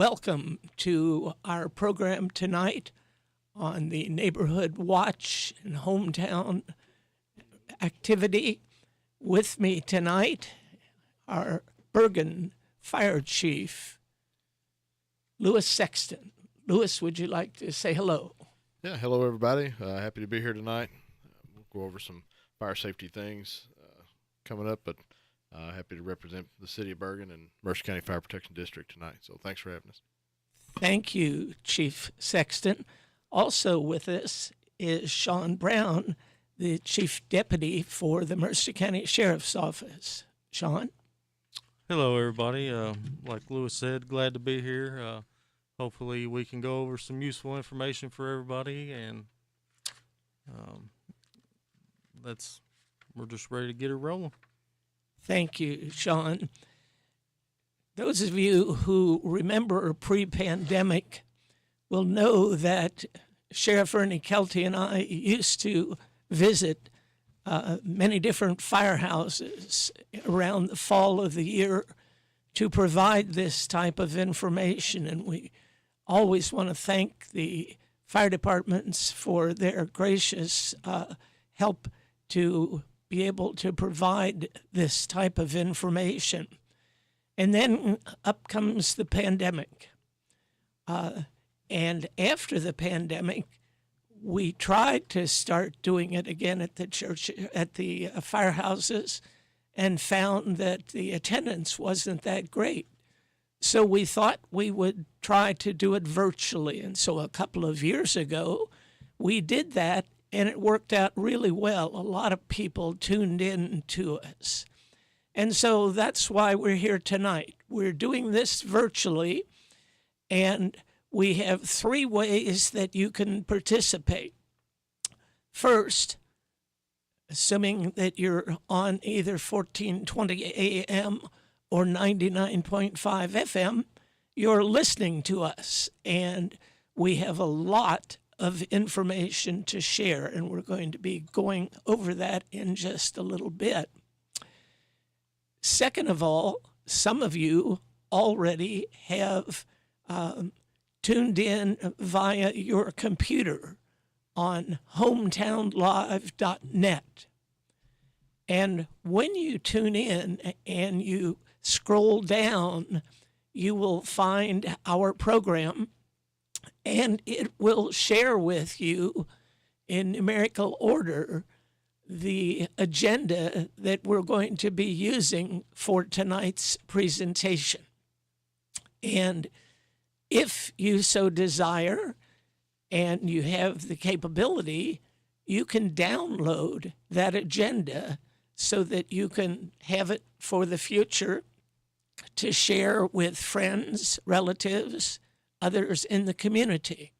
Welcome to our program tonight on the Neighborhood Watch and Hometown activity. With me tonight, our Bergen Fire Chief, Louis Sexton. Louis, would you like to say hello? Yeah, hello everybody. Happy to be here tonight. We'll go over some fire safety things coming up, but happy to represent the city of Bergen and Mercer County Fire Protection District tonight. So thanks for having us. Thank you, Chief Sexton. Also with us is Sean Brown, the Chief Deputy for the Mercer County Sheriff's Office. Sean? Hello, everybody. Like Louis said, glad to be here. Hopefully we can go over some useful information for everybody, and we're just ready to get it rolling. Thank you, Sean. Those of you who remember pre-pandemic will know that Sheriff Ernie Kelty and I used to visit many different firehouses around the fall of the year to provide this type of information, and we always want to thank the fire departments for their gracious help to be able to provide this type of information. And then up comes the pandemic. And after the pandemic, we tried to start doing it again at the church, at the firehouses, and found that the attendance wasn't that great. So we thought we would try to do it virtually. And so a couple of years ago, we did that, and it worked out really well. A lot of people tuned in to us. And so that's why we're here tonight. We're doing this virtually, and we have 3 ways that you can participate. First, assuming that you're on either 1420 AM or 99.5 FM, you're listening to us, and we have a lot of information to share, and we're going to be going over that in just a little bit. Second of all, some of you already have tuned in via your computer on hometownlive.net. And when you tune in and you scroll down, you will find our program, and it will share with you in numerical order the agenda that we're going to be using for tonight's presentation. And if you so desire and you have the capability, you can download that agenda so that you can have it for the future to share with friends, relatives, others in the community.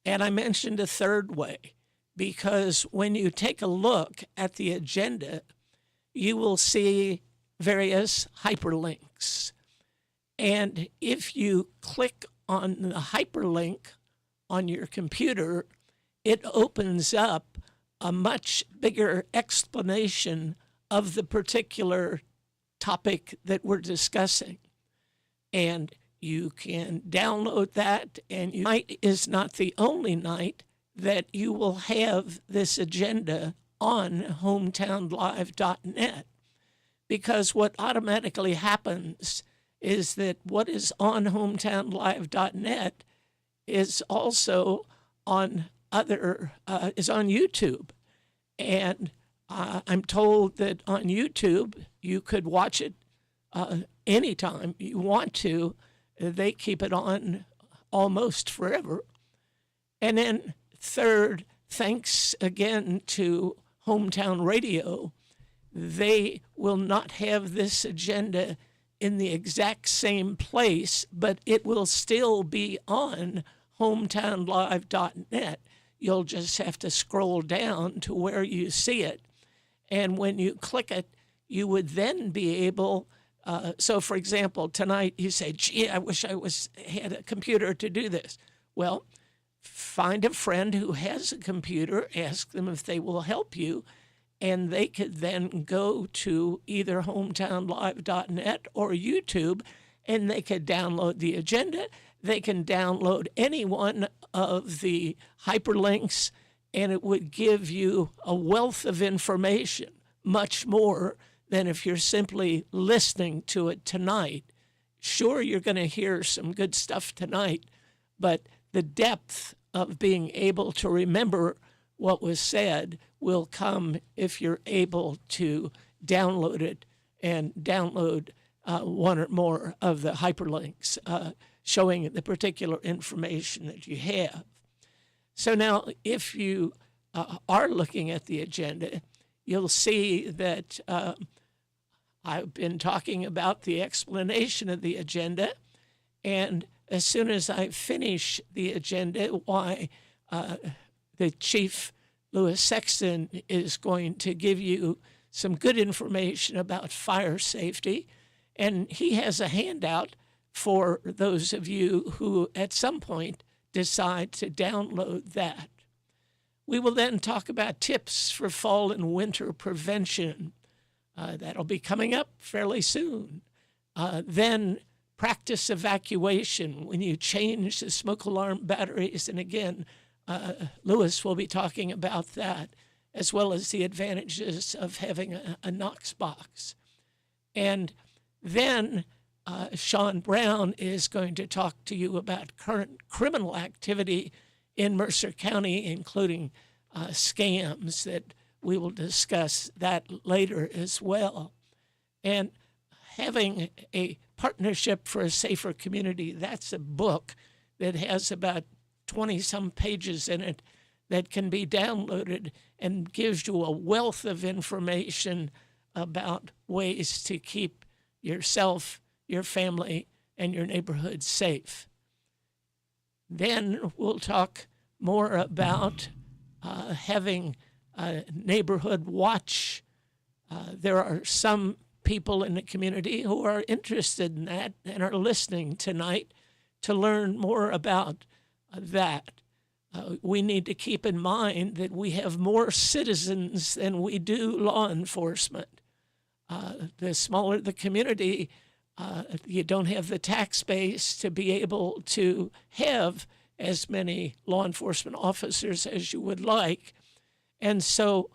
And I mentioned a third way, because when you take a look at the agenda, you will see various hyperlinks. And if you click on the hyperlink on your computer, it opens up a much bigger explanation of the particular topic that we're discussing. And you can download that, and tonight is not the only night that you will have this agenda on hometownlive.net, because what automatically happens is that what is on hometownlive.net is also on is on YouTube. And I'm told that on YouTube you could watch it anytime you want to. They keep it on almost forever. And then third, thanks again to Hometown Radio, they will not have this agenda in the exact same place, but it will still be on hometownlive.net. You'll just have to scroll down to where you see it. And when you click it, you would then be able, so for example, tonight you say, gee, I wish I had a computer to do this. Well, find a friend who has a computer, ask them if they will help you, and they could then go to either hometownlive.net or YouTube and they could download the agenda. They can download any one of the hyperlinks, and it would give you a wealth of information, much more than if you're simply listening to it tonight. Sure, you're going to hear some good stuff tonight, but the depth of being able to remember what was said will come if you're able to download it and download one or more of the hyperlinks showing the particular information that you have. So now, if you are looking at the agenda, you'll see that I've been talking about the explanation of the agenda, and as soon as I finish the agenda, why the Chief Louis Sexton is going to give you some good information about fire safety, and he has a handout for those of you who at some point decide to download that. We will then talk about tips for fall and winter prevention. That'll be coming up fairly soon. Then practice evacuation when you change the smoke alarm batteries. And again, Louis will be talking about that, as well as the advantages of having a Knox box. And then Sean Brown is going to talk to you about current criminal activity in Mercer County, including scams that we will discuss that later as well. And having a partnership for a safer community, that's a book that has about 20-some pages in it that can be downloaded and gives you a wealth of information about ways to keep yourself, your family, and your neighborhood safe. Then we'll talk more about having a neighborhood watch. There are some people in the community who are interested in that and are listening tonight to learn more about that. We need to keep in mind that we have more citizens than we do law enforcement. The smaller the community, you don't have the tax base to be able to have as many law enforcement officers as you would like. And so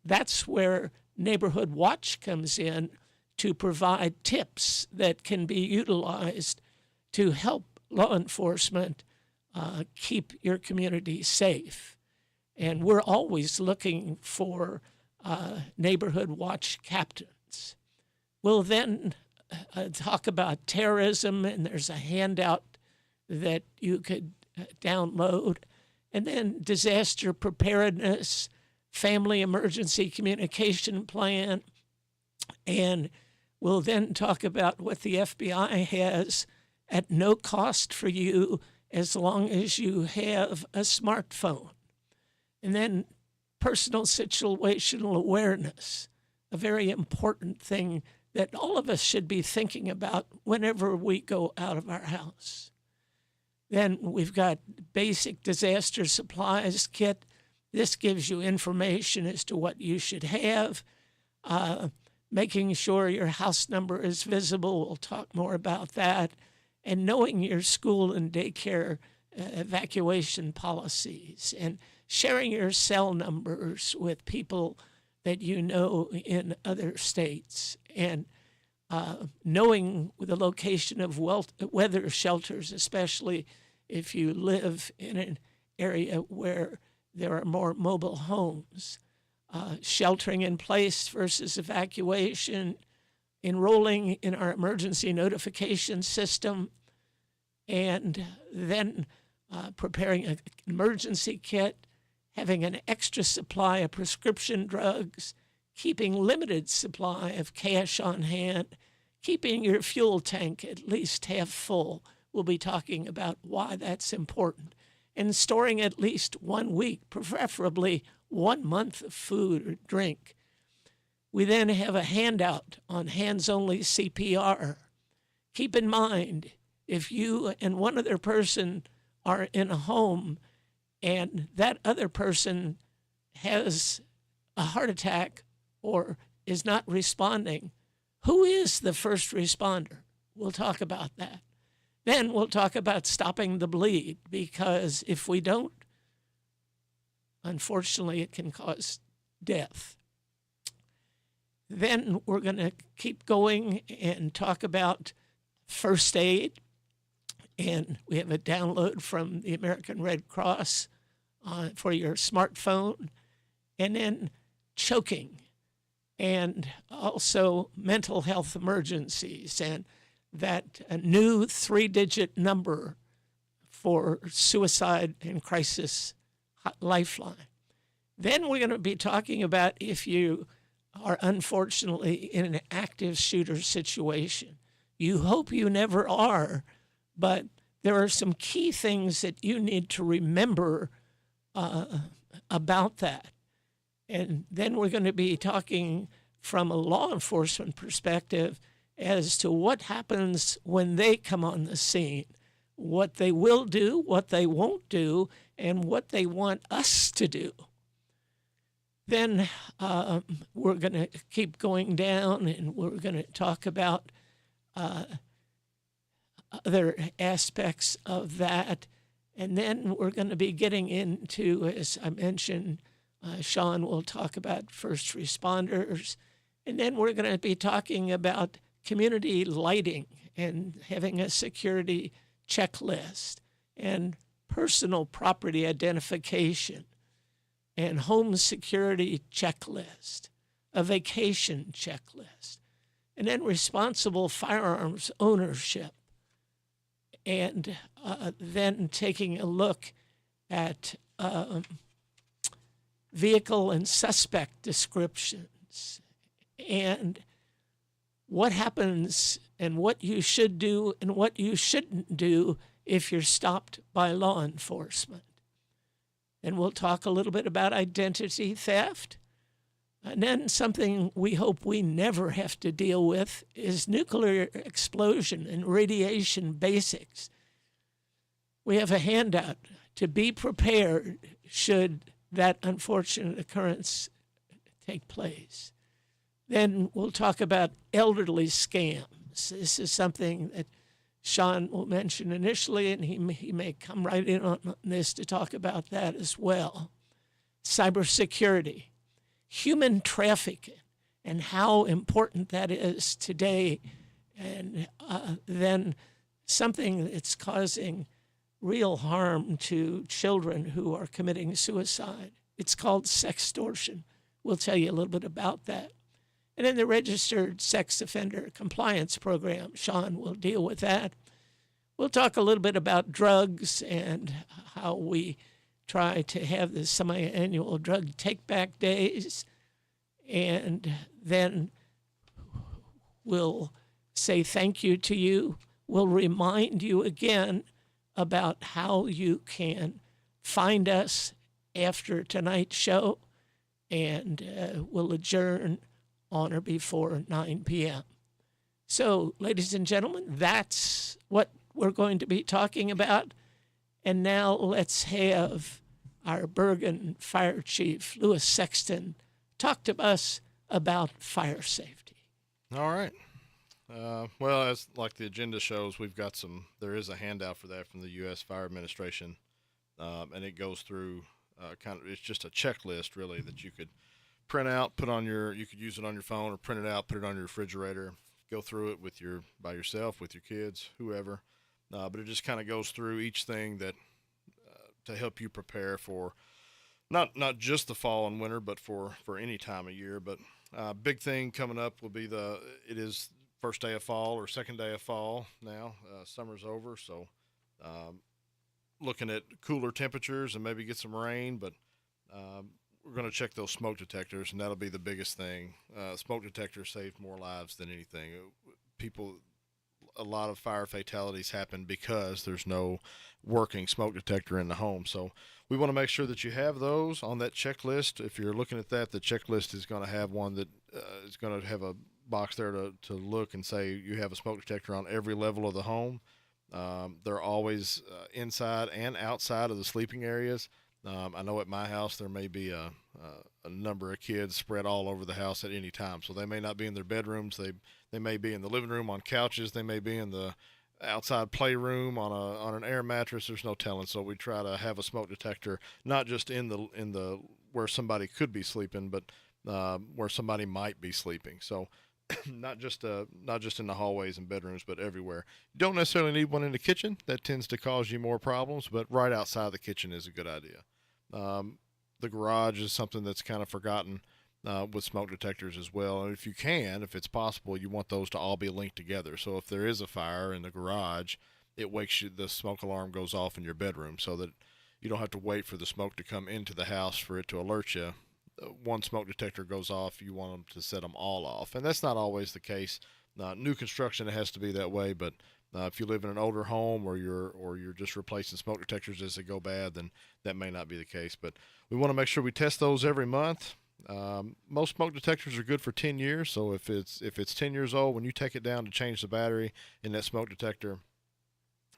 that's where Neighborhood Watch comes in to provide tips that can be utilized to help law enforcement keep your community safe. And we're always looking for Neighborhood Watch captains. We'll then talk about terrorism, and there's a handout that you could download. And then disaster preparedness, family emergency communication plan, and we'll then talk about what the FBI has at no cost for you as long as you have a smartphone. And then personal situational awareness, a very important thing that all of us should be thinking about whenever we go out of our house. Then we've got basic disaster supplies kit. This gives you information as to what you should have. Making sure your house number is visible. We'll talk more about that. And knowing your school and daycare evacuation policies, and sharing your cell numbers with people that you know in other states, and knowing the location of weather shelters, especially if you live in an area where there are more mobile homes. Sheltering in place versus evacuation, enrolling in our emergency notification system, and then preparing an emergency kit, having an extra supply of prescription drugs, keeping limited supply of cash on hand, keeping your fuel tank at least half full. We'll be talking about why that's important. And storing at least 1 week, preferably 1 month of food or drink. We then have a handout on hands-only CPR. Keep in mind, if you and one other person are in a home and that other person has a heart attack or is not responding, who is the first responder? we'll talk about that. Then we'll talk about stopping the bleed, because if we don't, unfortunately, it can cause death. Then we're going to keep going and talk about first aid. And we have a download from the American Red Cross for your smartphone. And then choking, and also mental health emergencies, and that a new 3-digit number for suicide and crisis lifeline. Then we're going to be talking about if you are unfortunately in an active shooter situation. You hope you never are, but there are some key things that you need to remember about that. And then we're going to be talking from a law enforcement perspective as to what happens when they come on the scene, what they will do, what they won't do, and what they want us to do. Then we're going to keep going down, and we're going to talk about other aspects of that. And then we're going to be getting into, as I mentioned, Sean will talk about first responders. And then we're going to be talking about community lighting and having a security checklist and personal property identification and home security checklist, a vacation checklist, and then responsible firearms ownership. And then taking a look at vehicle and suspect descriptions, and what happens and what you should do and what you shouldn't do if you're stopped by law enforcement. And we'll talk a little bit about identity theft. And then something we hope we never have to deal with is nuclear explosion and radiation basics. We have a handout to be prepared should that unfortunate occurrence take place. Then we'll talk about elderly scams. This is something that Sean will mention initially, and he may come right in on this to talk about that as well. Cybersecurity, human trafficking, and how important that is today, and then something that's causing real harm to children who are committing suicide. It's called sextortion. We'll tell you a little bit about that. And then the Registered Sex Offender Compliance Program, Sean will deal with that. We'll talk a little bit about drugs and how we try to have the semi-annual drug take-back days. And then we'll say thank you to you. We'll remind you again about how you can find us after tonight's show, and we'll adjourn on or before 9 p.m. So, ladies and gentlemen, that's what we're going to be talking about. And now let's have our Bergen Fire Chief, Louis Sexton, talk to us about fire safety. All right. Well, as like the agenda shows, there is a handout for that from the U.S. Fire Administration, and it goes through it's just a checklist really that you could print out, you could use it on your phone or print it out, put it on your refrigerator, go through it by yourself, with your kids, whoever. But it just kind of goes through each thing that to help you prepare for not just the fall and winter, but for any time of year. But big thing coming up will be it is first day of fall or second day of fall now. Summer's over, so looking at cooler temperatures and maybe get some rain, but we're going to check those smoke detectors, and that'll be the biggest thing. Smoke detectors save more lives than anything. A lot of fire fatalities happen because there's no working smoke detector in the home. So we want to make sure that you have those on that checklist. If you're looking at that, the checklist is going to have one that is going to have a box there to look and say you have a smoke detector on every level of the home. They're always inside and outside of the sleeping areas. I know at my house there may be a a number of kids spread all over the house at any time. So they may not be in their bedrooms. They may be in the living room on couches. They may be in the outside playroom on an air mattress. There's no telling. So we try to have a smoke detector not just in the where somebody could be sleeping, but where somebody might be sleeping. So not just in the hallways and bedrooms, but everywhere. You don't necessarily need one in the kitchen. That tends to cause you more problems, but right outside the kitchen is a good idea. The garage is something that's kind of forgotten with smoke detectors as well. And if it's possible, you want those to all be linked together. So if there is a fire in the garage, the smoke alarm goes off in your bedroom so that you don't have to wait for the smoke to come into the house for it to alert you. One smoke detector goes off, you want them to set them all off. And that's not always the case. New construction, it has to be that way, but if you live in an older home or you're just replacing smoke detectors as they go bad, then that may not be the case. But we want to make sure we test those every month. Most smoke detectors are good for 10 years. So if it's 10 years old, when you take it down to change the battery in that smoke detector,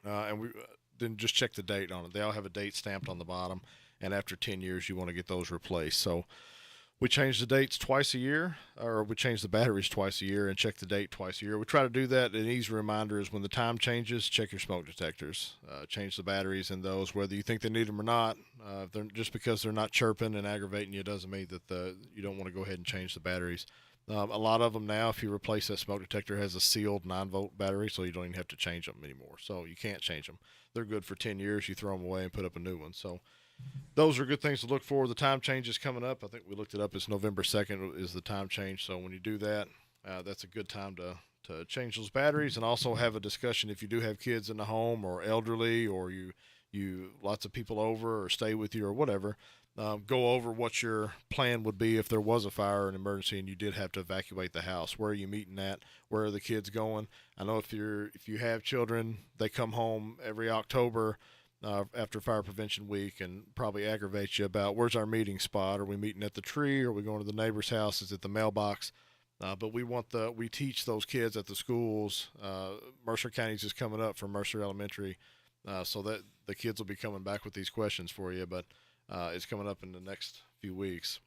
then just check the date on it. They all have a date stamped on the bottom, and after 10 years, you want to get those replaced. So we change the dates twice a year, or we change the batteries twice a year and check the date twice a year. We try to do that. An easy reminder is when the time changes, check your smoke detectors. Change the batteries in those, whether you think they need them or not. Just because they're not chirping and aggravating you doesn't mean that you don't want to go ahead and change the batteries. A lot of them now, if you replace that smoke detector, has a sealed 9-volt battery, so you don't even have to change them anymore. So you can't change them. They're good for 10 years. You throw them away and put up a new one. So those are good things to look for. The time change is coming up. I think we looked it up. It's November 2nd is the time change. So when you do that, that's a good time to change those batteries, and also have a discussion if you do have kids in the home or elderly, or you lots of people over or stay with you or whatever. Go over what your plan would be if there was a fire or an emergency and you did have to evacuate the house. Where are you meeting at? Where are the kids going? I know if you have children, they come home every October after Fire Prevention Week and probably aggravate you about where's our meeting spot. Are we meeting at the tree? Are we going to the neighbor's house? Is it the mailbox? But we teach those kids at the schools. Mercer County's is coming up for Mercer Elementary, so that the kids will be coming back with these questions for you. But it's coming up in the next few weeks.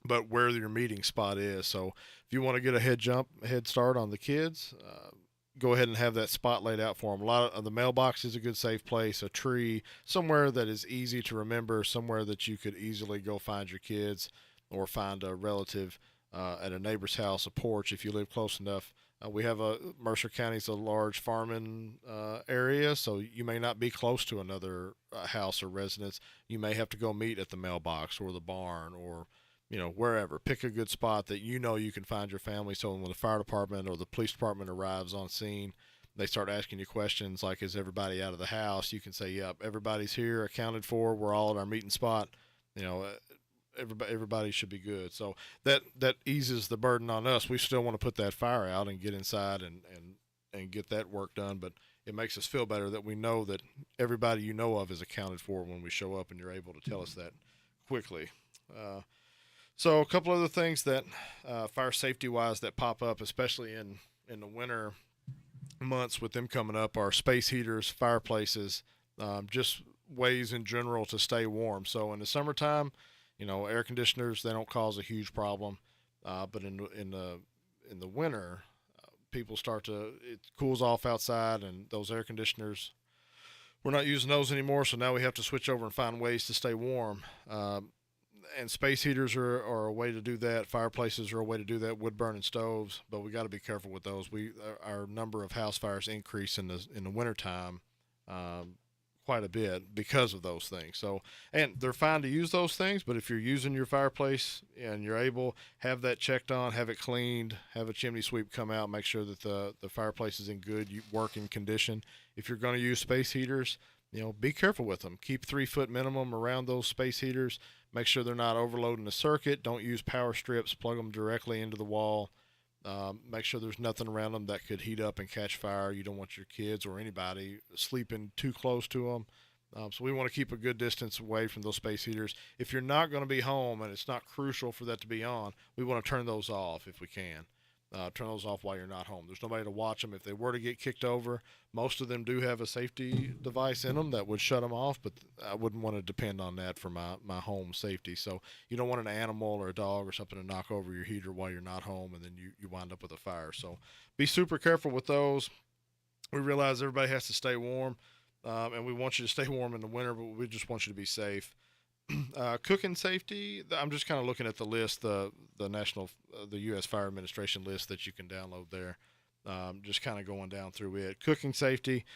But where your meeting spot is. So if you want to get a head start on the kids, go ahead and have that spot laid out for them. A lot of the mailbox is a good safe place, a tree, somewhere that is easy to remember, somewhere that you could easily go find your kids or find a relative at a neighbor's house, a porch if you live close enough. We have Mercer County's a large farming area, so you may not be close to another house or residence. You may have to go meet at the mailbox or the barn or wherever. Pick a good spot that you can find your family, so when the fire department or the police department arrives on scene, they start asking you questions like, is everybody out of the house? You can say, yep, everybody's here, accounted for, we're all at our meeting spot. Everybody should be good. So that eases the burden on us. We still want to put that fire out and get inside and get that work done, but it makes us feel better that we know that everybody you know of is accounted for when we show up, and you're able to tell us that quickly. So a couple other things that fire safety wise that pop up, especially in the winter months with them coming up, are space heaters, fireplaces, just ways in general to stay warm. So in the summertime, air conditioners, they don't cause a huge problem, but in the winter, people it cools off outside, and those air conditioners, we're not using those anymore. So now we have to switch over and find ways to stay warm. And space heaters are a way to do that. Fireplaces are a way to do that. Wood burning stoves, but we got to be careful with those. Our number of house fires increase in the wintertime quite a bit because of those things. So, and they're fine to use those things, but if you're using your fireplace and you're able, have that checked on, have it cleaned, have a chimney sweep come out, make sure that the fireplace is in good working condition. If you're going to use space heaters, be careful with them. Keep 3-foot minimum around those space heaters. Make sure they're not overloading the circuit. Don't use power strips. Plug them directly into the wall. Make sure there's nothing around them that could heat up and catch fire. You don't want your kids or anybody sleeping too close to them. So we want to keep a good distance away from those space heaters. If you're not going to be home and it's not crucial for that to be on, we want to turn those off if we can. turn those off while you're not home. There's nobody to watch them. If they were to get kicked over, most of them do have a safety device in them that would shut them off, but I wouldn't want to depend on that for my home safety. So you don't want an animal or a dog or something to knock over your heater while you're not home, and then you wind up with a fire. So be super careful with those. We realize everybody has to stay warm, and we want you to stay warm in the winter, but we just want you to be safe. Cooking safety, I'm just kind of looking at the list, the U.S. Fire Administration list that you can download there. Just kind of going down through it. Cooking safety,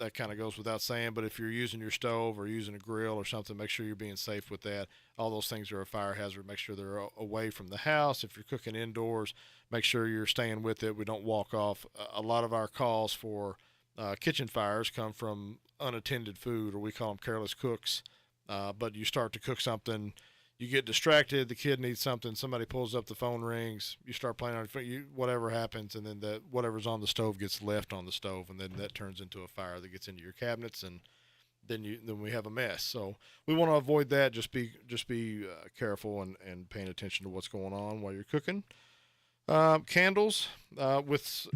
that kind of goes without saying, but if you're using your stove or using a grill or something, make sure you're being safe with that. All those things are a fire hazard. Make sure they're away from the house. If you're cooking indoors, make sure you're staying with it. We don't walk off. A lot of our calls for kitchen fires come from unattended food, or we call them careless cooks. But you start to cook something, you get distracted, the kid needs something, somebody pulls up, the phone rings, you start playing on your phone, whatever happens, and then whatever's on the stove gets left on the stove, and then that turns into a fire that gets into your cabinets, and then we have a mess. So we want to avoid that. Just be careful and paying attention to what's going on while you're cooking. Candles, with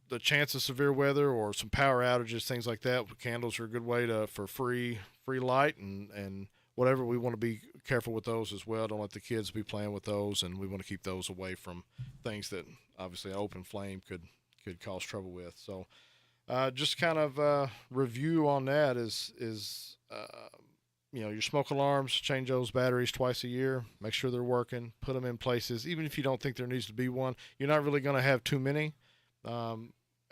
the chance of severe weather or some power outages, things like that, candles are a good way for free light and whatever. We want to be careful with those as well. Don't let the kids be playing with those, and we want to keep those away from things that obviously an open flame could cause trouble with. So just kind of review on that is your smoke alarms, change those batteries twice a year, make sure they're working, put them in places. Even if you don't think there needs to be one, you're not really going to have too many.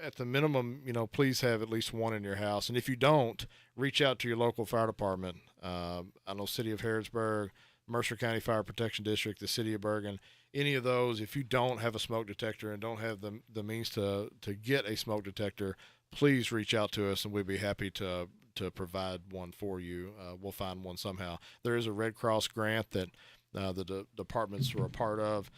At the minimum, please have at least one in your house. And if you don't, reach out to your local fire department. I know City of Harrodsburg, Mercer County Fire Protection District, the City of Bergen, any of those. If you don't have a smoke detector and don't have the means to get a smoke detector, please reach out to us, and we'd be happy to provide one for you. We'll find one somehow. There is a Red Cross grant that the departments are a part of.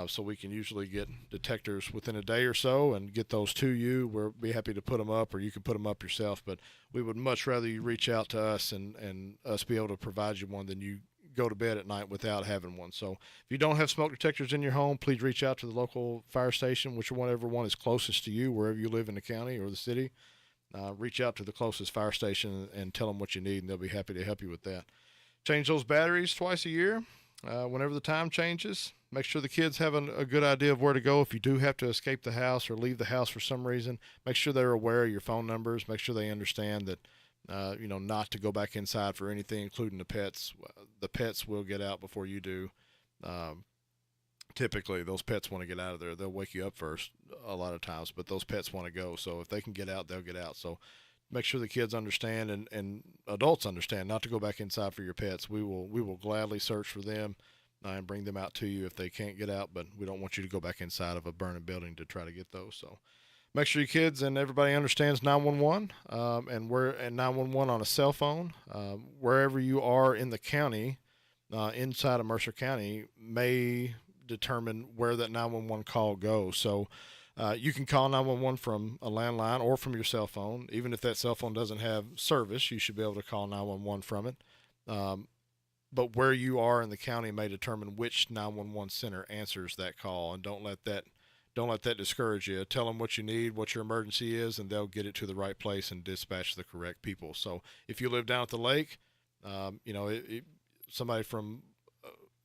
So we can usually get detectors within a day or so and get those to you. We'll be happy to put them up, or you can put them up yourself. But we would much rather you reach out to us and us be able to provide you one than you go to bed at night without having one. So if you don't have smoke detectors in your home, please reach out to the local fire station, whichever one is closest to you, wherever you live in the county or the city. Reach out to the closest fire station and tell them what you need, and they'll be happy to help you with that. Change those batteries twice a year. Whenever the time changes, make sure the kids have a good idea of where to go. If you do have to escape the house or leave the house for some reason, make sure they're aware of your phone numbers. Make sure they understand that, not to go back inside for anything, including the pets. The pets will get out before you do. Typically, those pets want to get out of there. They'll wake you up first a lot of times, but those pets want to go. So if they can get out, they'll get out. So make sure the kids understand and adults understand not to go back inside for your pets. We will gladly search for them and bring them out to you if they can't get out, but we don't want you to go back inside of a burning building to try to get those. So make sure your kids and everybody understands 911 and 911 on a cell phone. Wherever you are in the county, inside of Mercer County, may determine where that 911 call goes. So you can call 911 from a landline or from your cell phone. Even if that cell phone doesn't have service, you should be able to call 911 from it. But where you are in the county may determine which 911 center answers that call, and don't let that discourage you. Tell them what you need, what your emergency is, and they'll get it to the right place and dispatch the correct people. So if you live down at the lake, somebody from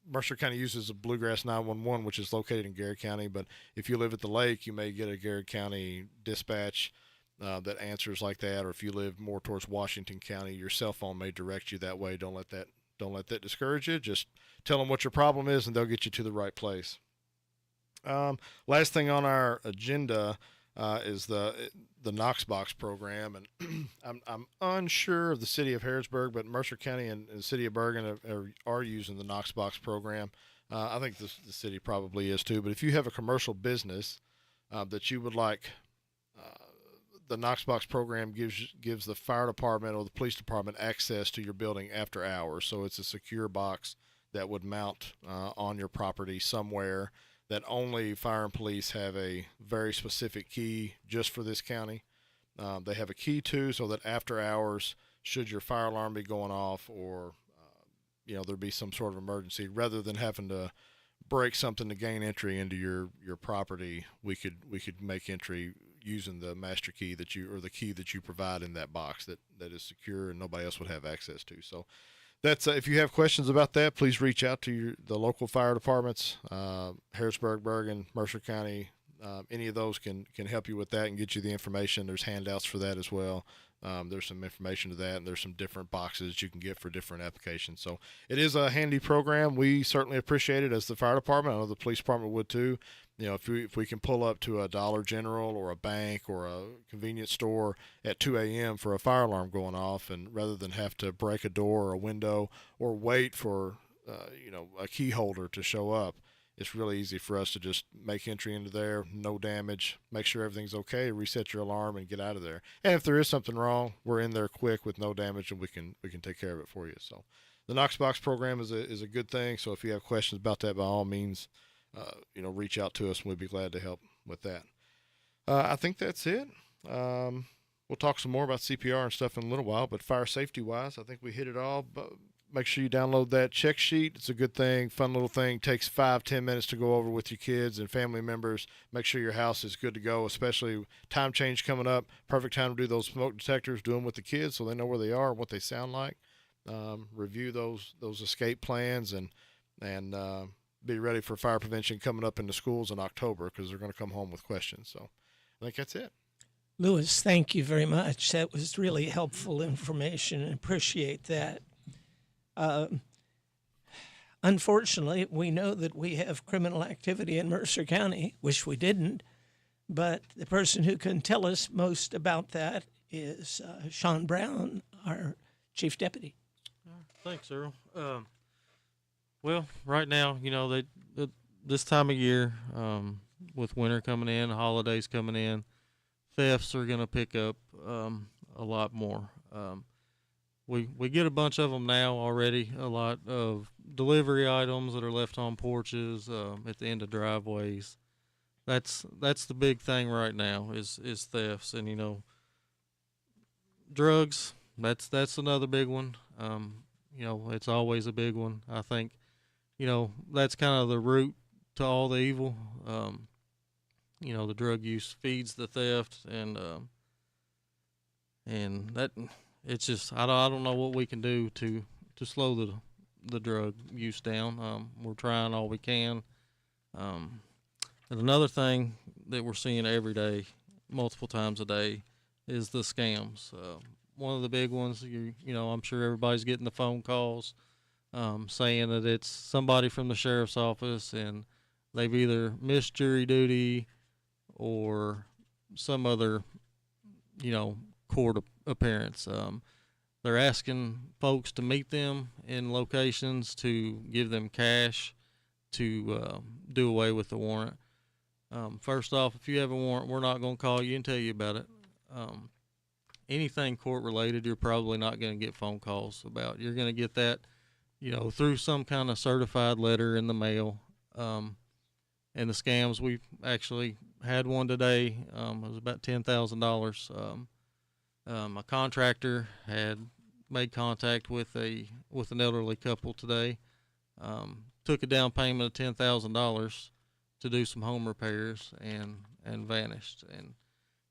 Mercer County uses a Bluegrass 911, which is located in Garrett County. But if you live at the lake, you may get a Garrett County dispatch that answers like that. Or if you live more towards Washington County, your cell phone may direct you that way. Don't let that discourage you. Just tell them what your problem is, and they'll get you to the right place. Last thing on our agenda is the Knox Box program, and I'm unsure of the city of Harrodsburg, but Mercer County and the city of Bergen are using the Knox Box program. I think the city probably is too. But if you have a commercial business that you would like, the Knox Box program gives the fire department or the police department access to your building after hours. So it's a secure box that would mount on your property somewhere, that only fire and police have a very specific key just for this county. They have a key too, so that after hours, should your fire alarm be going off or there be some sort of emergency, rather than having to break something to gain entry into your property, we could make entry using the master key that you, or the key that you provide in that box that is secure and nobody else would have access to. So that's if you have questions about that, please reach out to the local fire departments, Harrodsburg, Bergen, Mercer County. Any of those can help you with that and get you the information. There's handouts for that as well. There's some information to that, and there's some different boxes you can get for different applications. So it is a handy program. We certainly appreciate it as the fire department. I know the police department would too. You know, if we can pull up to a Dollar General or a bank or a convenience store at 2 a.m. for a fire alarm going off, and rather than have to break a door or a window or wait for a key holder to show up, it's really easy for us to just make entry into there, no damage, make sure everything's okay, reset your alarm, and get out of there. And if there is something wrong, we're in there quick with no damage, and we can take care of it for you. So the Knox Box program is a good thing. So if you have questions about that, by all means, reach out to us, and we'd be glad to help with that. I think that's it. We'll talk some more about CPR and stuff in a little while, but fire safety wise, I think we hit it all. But make sure you download that check sheet. It's a good thing, fun little thing. Takes 5-10 minutes to go over with your kids and family members. Make sure your house is good to go, especially time change coming up. Perfect time to do those smoke detectors, do them with the kids so they know where they are and what they sound like. Review those escape plans and be ready for fire prevention coming up in the schools in October, because they're going to come home with questions. So I think that's it. Lewis, thank you very much. That was really helpful information, and appreciate that. Unfortunately, we know that we have criminal activity in Mercer County. Wish we didn't, but the person who can tell us most about that is Sean Brown, our chief deputy. Thanks, Earl. Well, right now, this time of year, with winter coming in, holidays coming in, thefts are going to pick up a lot more. We get a bunch of them now already, a lot of delivery items that are left on porches, at the end of driveways. That's the big thing right now is thefts. And, drugs, that's another big one. It's always a big one. I think, that's kind of the root to all the evil. The drug use feeds the theft, and that it's just I don't know what we can do to slow the drug use down. We're trying all we can. And another thing that we're seeing every day, multiple times a day, is the scams. One of the big ones, I'm sure everybody's getting the phone calls saying that it's somebody from the sheriff's office, and they've either missed jury duty or some other, court appearance. They're asking folks to meet them in locations to give them cash to do away with the warrant. First off, if you have a warrant, we're not going to call you and tell you about it. Anything court related, you're probably not going to get phone calls about. You're going to get that, through some kind of certified letter in the mail. And the scams, we've actually had one today. It was about $10,000. A contractor had made contact with an elderly couple today. Took a down payment of $10,000 to do some home repairs and vanished. And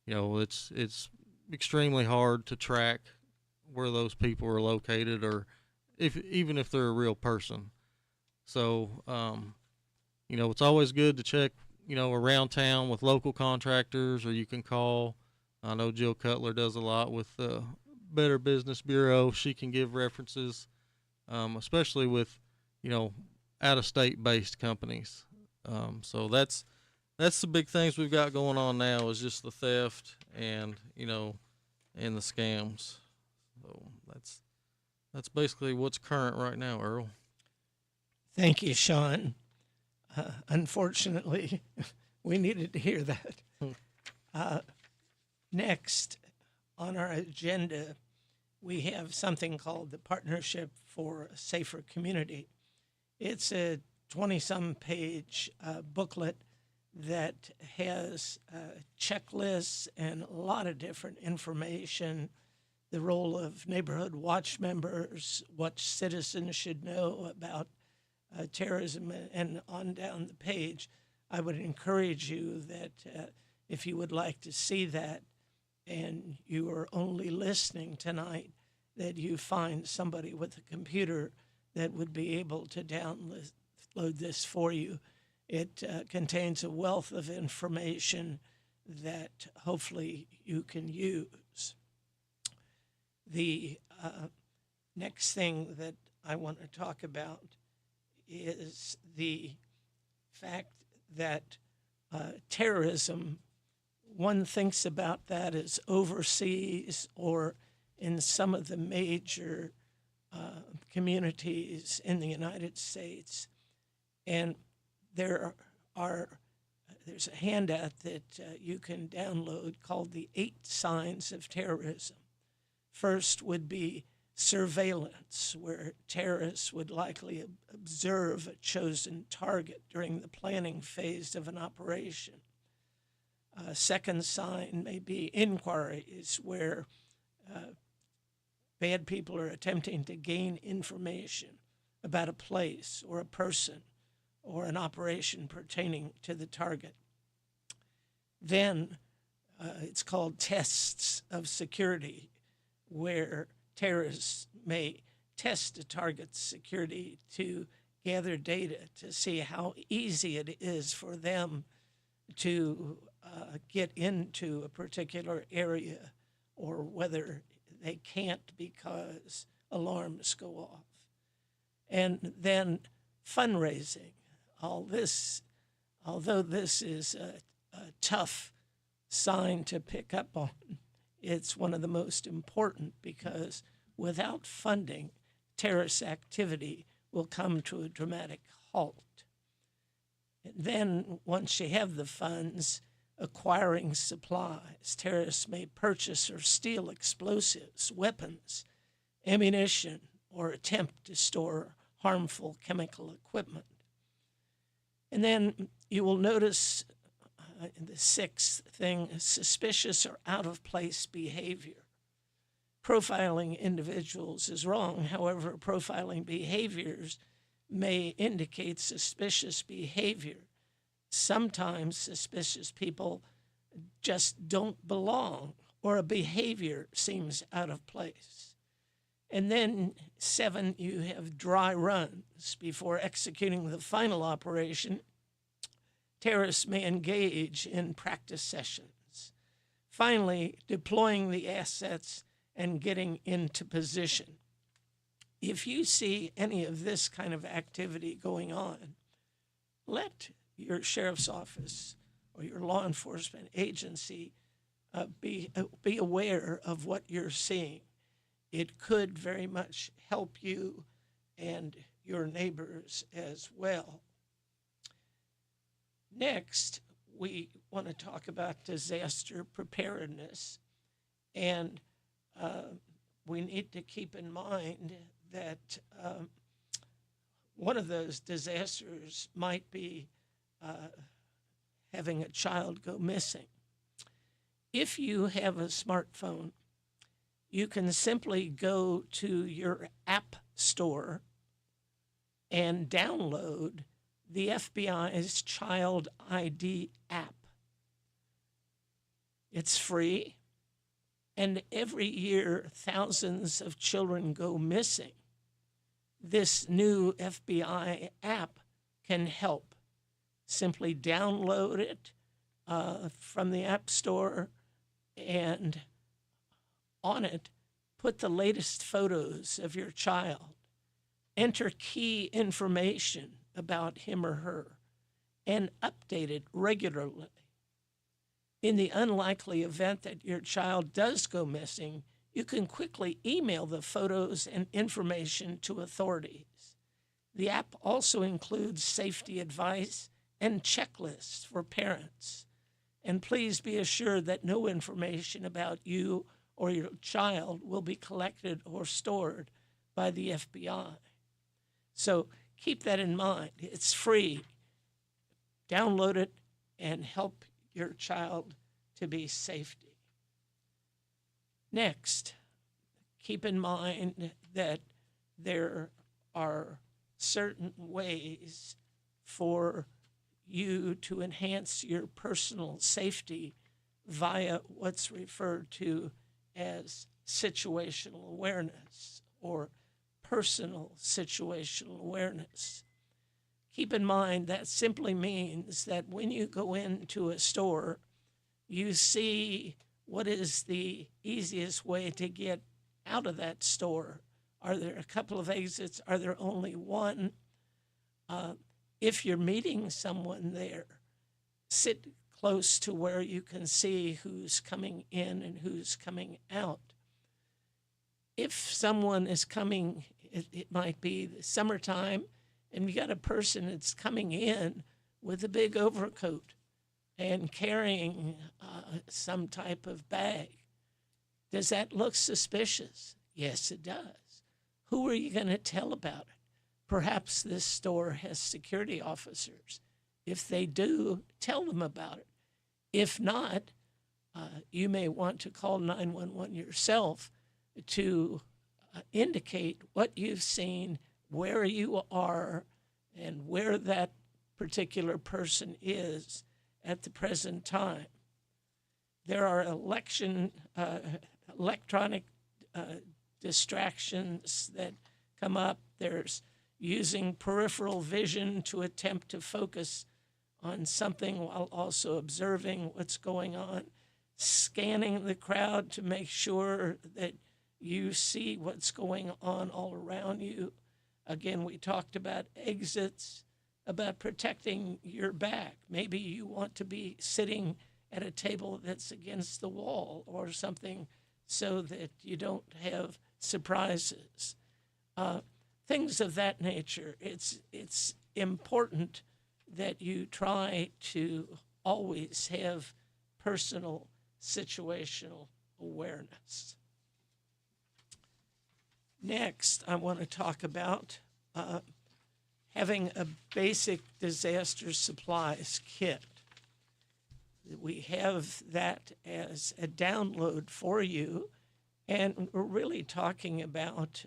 it's extremely hard to track where those people are located, or even if they're a real person. So it's always good to check around town with local contractors, or you can call. I know Jill Cutler does a lot with the Better Business Bureau. She can give references, especially with out-of-state based companies. So that's the big things we've got going on now, is just the theft and and the scams. So that's basically what's current right now, Earl. Thank you, Sean. Unfortunately, we needed to hear that. Next on our agenda, we have something called the Partnership for a Safer Community. It's a 20-some page booklet that has checklists and a lot of different information, the role of neighborhood watch members, what citizens should know about terrorism and on down the page, I would encourage you that if you would like to see that and you are only listening tonight, that you find somebody with a computer that would be able to download this for you. It contains a wealth of information that hopefully you can use. The next thing that I want to talk about is the fact that terrorism, one thinks about that as overseas or in some of the major communities in the United States. And there's a handout that you can download called the 8 Signs of Terrorism. First would be surveillance, where terrorists would likely observe a chosen target during the planning phase of an operation. Second sign may be inquiries, where bad people are attempting to gain information about a place or a person or an operation pertaining to the target. Then it's called tests of security, where terrorists may test a target's security to gather data to see how easy it is for them to get into a particular area, or whether they can't because alarms go off. And then fundraising. Although this is a tough sign to pick up on, it's one of the most important, because without funding, terrorist activity will come to a dramatic halt. And then once you have the funds, acquiring supplies. Terrorists may purchase or steal explosives, weapons, ammunition, or attempt to store harmful chemical equipment. And then you will notice the 6th thing, suspicious or out-of-place behavior. Profiling individuals is wrong. However, profiling behaviors may indicate suspicious behavior. Sometimes suspicious people just don't belong, or a behavior seems out of place. And then 7, you have dry runs. Before executing the final operation, terrorists may engage in practice sessions. Finally, deploying the assets and getting into position. If you see any of this kind of activity going on, let your sheriff's office or your law enforcement agency be aware of what you're seeing. It could very much help you and your neighbors as well. Next, we want to talk about disaster preparedness, and we need to keep in mind that one of those disasters might be having a child go missing. If you have a smartphone, you can simply go to your app store and download the FBI's Child ID app. It's free, and every year thousands of children go missing. This new FBI app can help. Simply download it from the App Store, and on it, put the latest photos of your child. Enter key information about him or her, and update it regularly. In the unlikely event that your child does go missing, you can quickly email the photos and information to authorities. The app also includes safety advice and checklists for parents. And please be assured that no information about you or your child will be collected or stored by the FBI. So keep that in mind. It's free. Download it and help your child to be safety. Next, keep in mind that there are certain ways for you to enhance your personal safety via what's referred to as situational awareness or personal situational awareness. Keep in mind that simply means that when you go into a store, you see what is the easiest way to get out of that store. Are there a couple of exits? Are there only one? If you're meeting someone there, sit close to where you can see who's coming in and who's coming out. If someone is coming, it might be the summertime, and you got a person that's coming in with a big overcoat and carrying some type of bag. Does that look suspicious? Yes, it does. Who are you going to tell about it? Perhaps this store has security officers. If they do, tell them about it. If not, you may want to call 911 yourself to indicate what you've seen, where you are, and where that particular person is at the present time. There are electronic distractions that come up. There's using peripheral vision to attempt to focus on something while also observing what's going on, scanning the crowd to make sure that you see what's going on all around you. Again, we talked about exits, about protecting your back. Maybe you want to be sitting at a table that's against the wall or something so that you don't have surprises. Things of that nature. It's important that you try to always have personal situational awareness. Next, I want to talk about having a basic disaster supplies kit. We have that as a download for you, and we're really talking about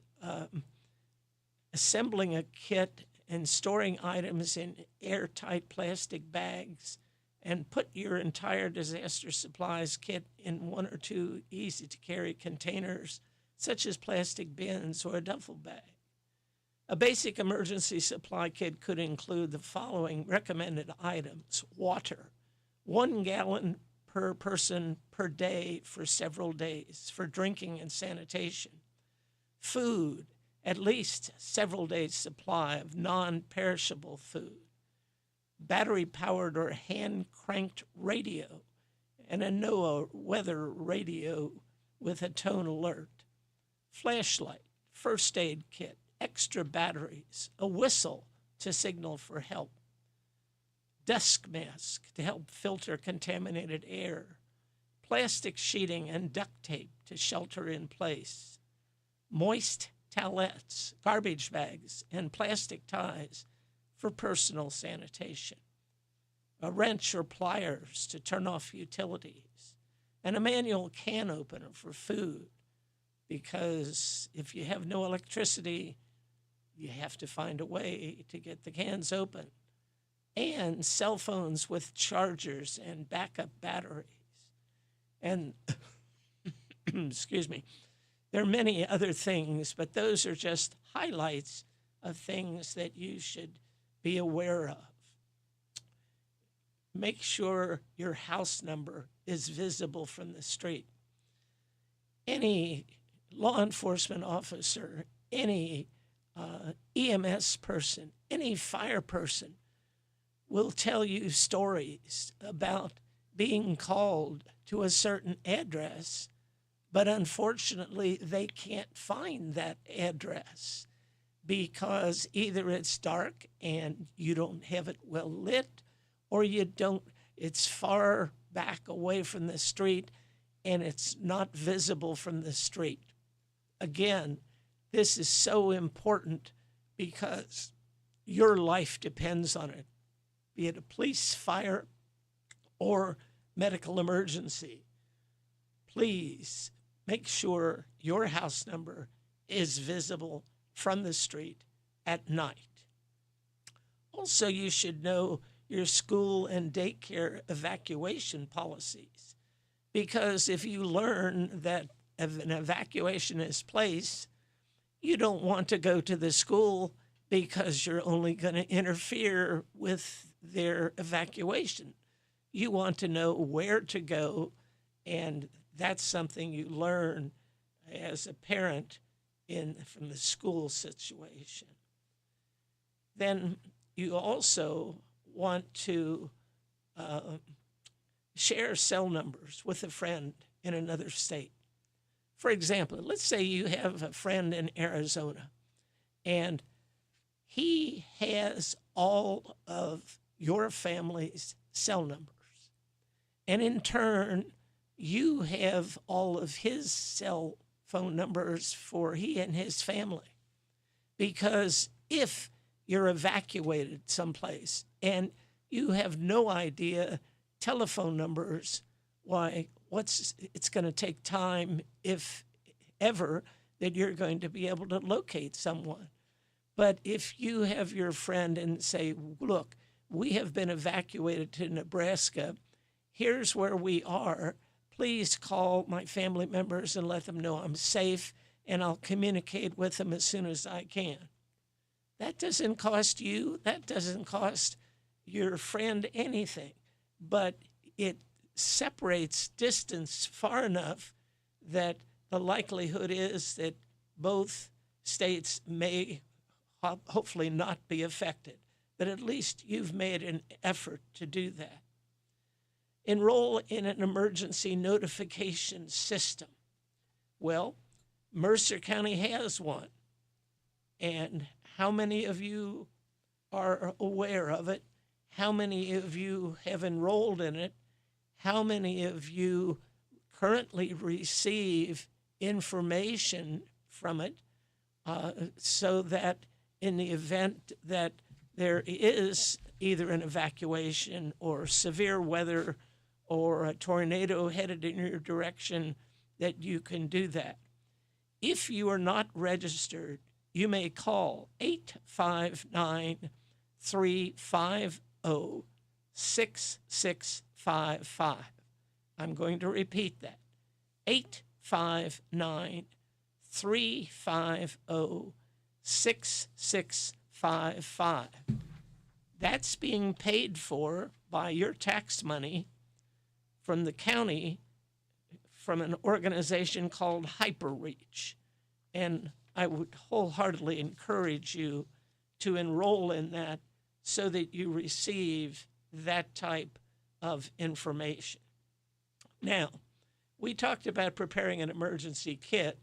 assembling a kit and storing items in airtight plastic bags, and put your entire disaster supplies kit in one or two easy-to-carry containers, such as plastic bins or a duffel bag. A basic emergency supply kit could include the following recommended items: water, 1 gallon per person per day for several days for drinking and sanitation; food, at least several days' supply of non-perishable food; battery-powered or hand-cranked radio, and a NOAA weather radio with a tone alert; flashlight, first aid kit, extra batteries, a whistle to signal for help; dust mask to help filter contaminated air; plastic sheeting and duct tape to shelter in place; moist towelettes, garbage bags, and plastic ties for personal sanitation; a wrench or pliers to turn off utilities; and a manual can opener for food, because if you have no electricity, you have to find a way to get the cans open; and cell phones with chargers and backup batteries. And, excuse me, there are many other things, but those are just highlights of things that you should be aware of. Make sure your house number is visible from the street. Any law enforcement officer, any EMS person, any fire person will tell you stories about being called to a certain address, but unfortunately they can't find that address because either it's dark and you don't have it well lit, or it's far back away from the street and it's not visible from the street. Again, this is so important because your life depends on it, be it a police, fire, or medical emergency. Please make sure your house number is visible from the street at night. Also, you should know your school and daycare evacuation policies, because if you learn that if an evacuation is placed, you don't want to go to the school because you're only going to interfere with their evacuation. You want to know where to go, and that's something you learn as a parent from the school situation. Then you also want to share cell numbers with a friend in another state. For example, let's say you have a friend in Arizona and he has all of your family's cell numbers. And in turn, you have all of his cell phone numbers for he and his family. Because if you're evacuated someplace and you have no idea telephone numbers, why, it's going to take time, if ever, that you're going to be able to locate someone. But if you have your friend and say, look, we have been evacuated to Nebraska, here's where we are, please call my family members and let them know I'm safe, and I'll communicate with them as soon as I can. That doesn't cost you, that doesn't cost your friend anything, but it separates distance far enough that the likelihood is that both states may hopefully not be affected, but at least you've made an effort to do that. Enroll in an emergency notification system. Well, Mercer County has one. And how many of you are aware of it? How many of you have enrolled in it? How many of you currently receive information from it so that in the event that there is either an evacuation or severe weather or a tornado headed in your direction, that you can do that? If you are not registered, you may call 859-350-6655. I'm going to repeat that. 859-350-6655. That's being paid for by your tax money from the county, from an organization called HyperReach. And I would wholeheartedly encourage you to enroll in that so that you receive that type of information. Now, we talked about preparing an emergency kit,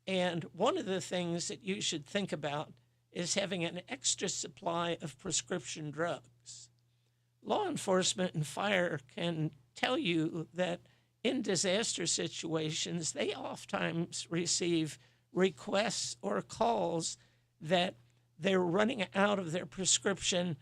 and one of the things that you should think about is having an extra supply of prescription drugs. Law enforcement and fire can tell you that in disaster situations, they oftentimes receive requests or calls that they're running out of their prescription,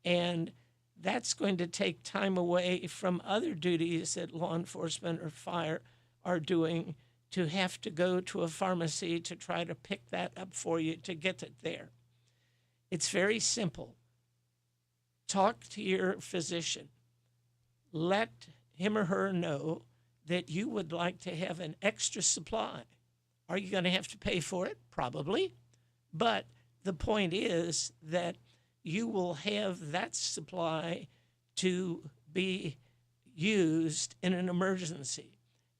and that's going to take time away from other duties that law enforcement or fire are doing, to have to go to a pharmacy to try to pick that up for you to get it there. It's very simple. Talk to your physician. Let him or her know that you would like to have an extra supply. Are you going to have to pay for it? Probably. But the point is that you will have that supply to be used in an emergency.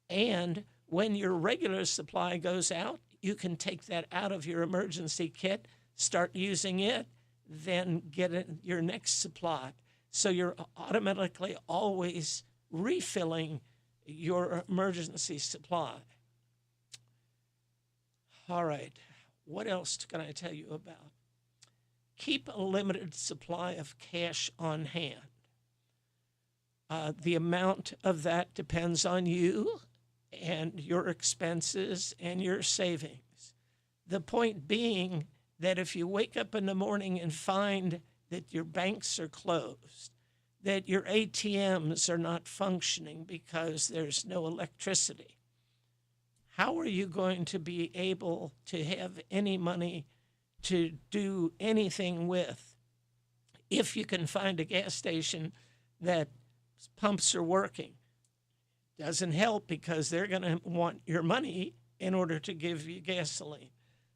And when your regular supply goes out, you can take that out of your emergency kit, start using it, then get your next supply. So you're automatically always refilling your emergency supply. All right, what else can I tell you about? Keep a limited supply of cash on hand. The amount of that depends on you and your expenses and your savings. The point being that if you wake up in the morning and find that your banks are closed, that your ATMs are not functioning because there's no electricity, how are you going to be able to have any money to do anything with if you can find a gas station that pumps are working. Doesn't help because they're going to want your money in order to give you gasoline.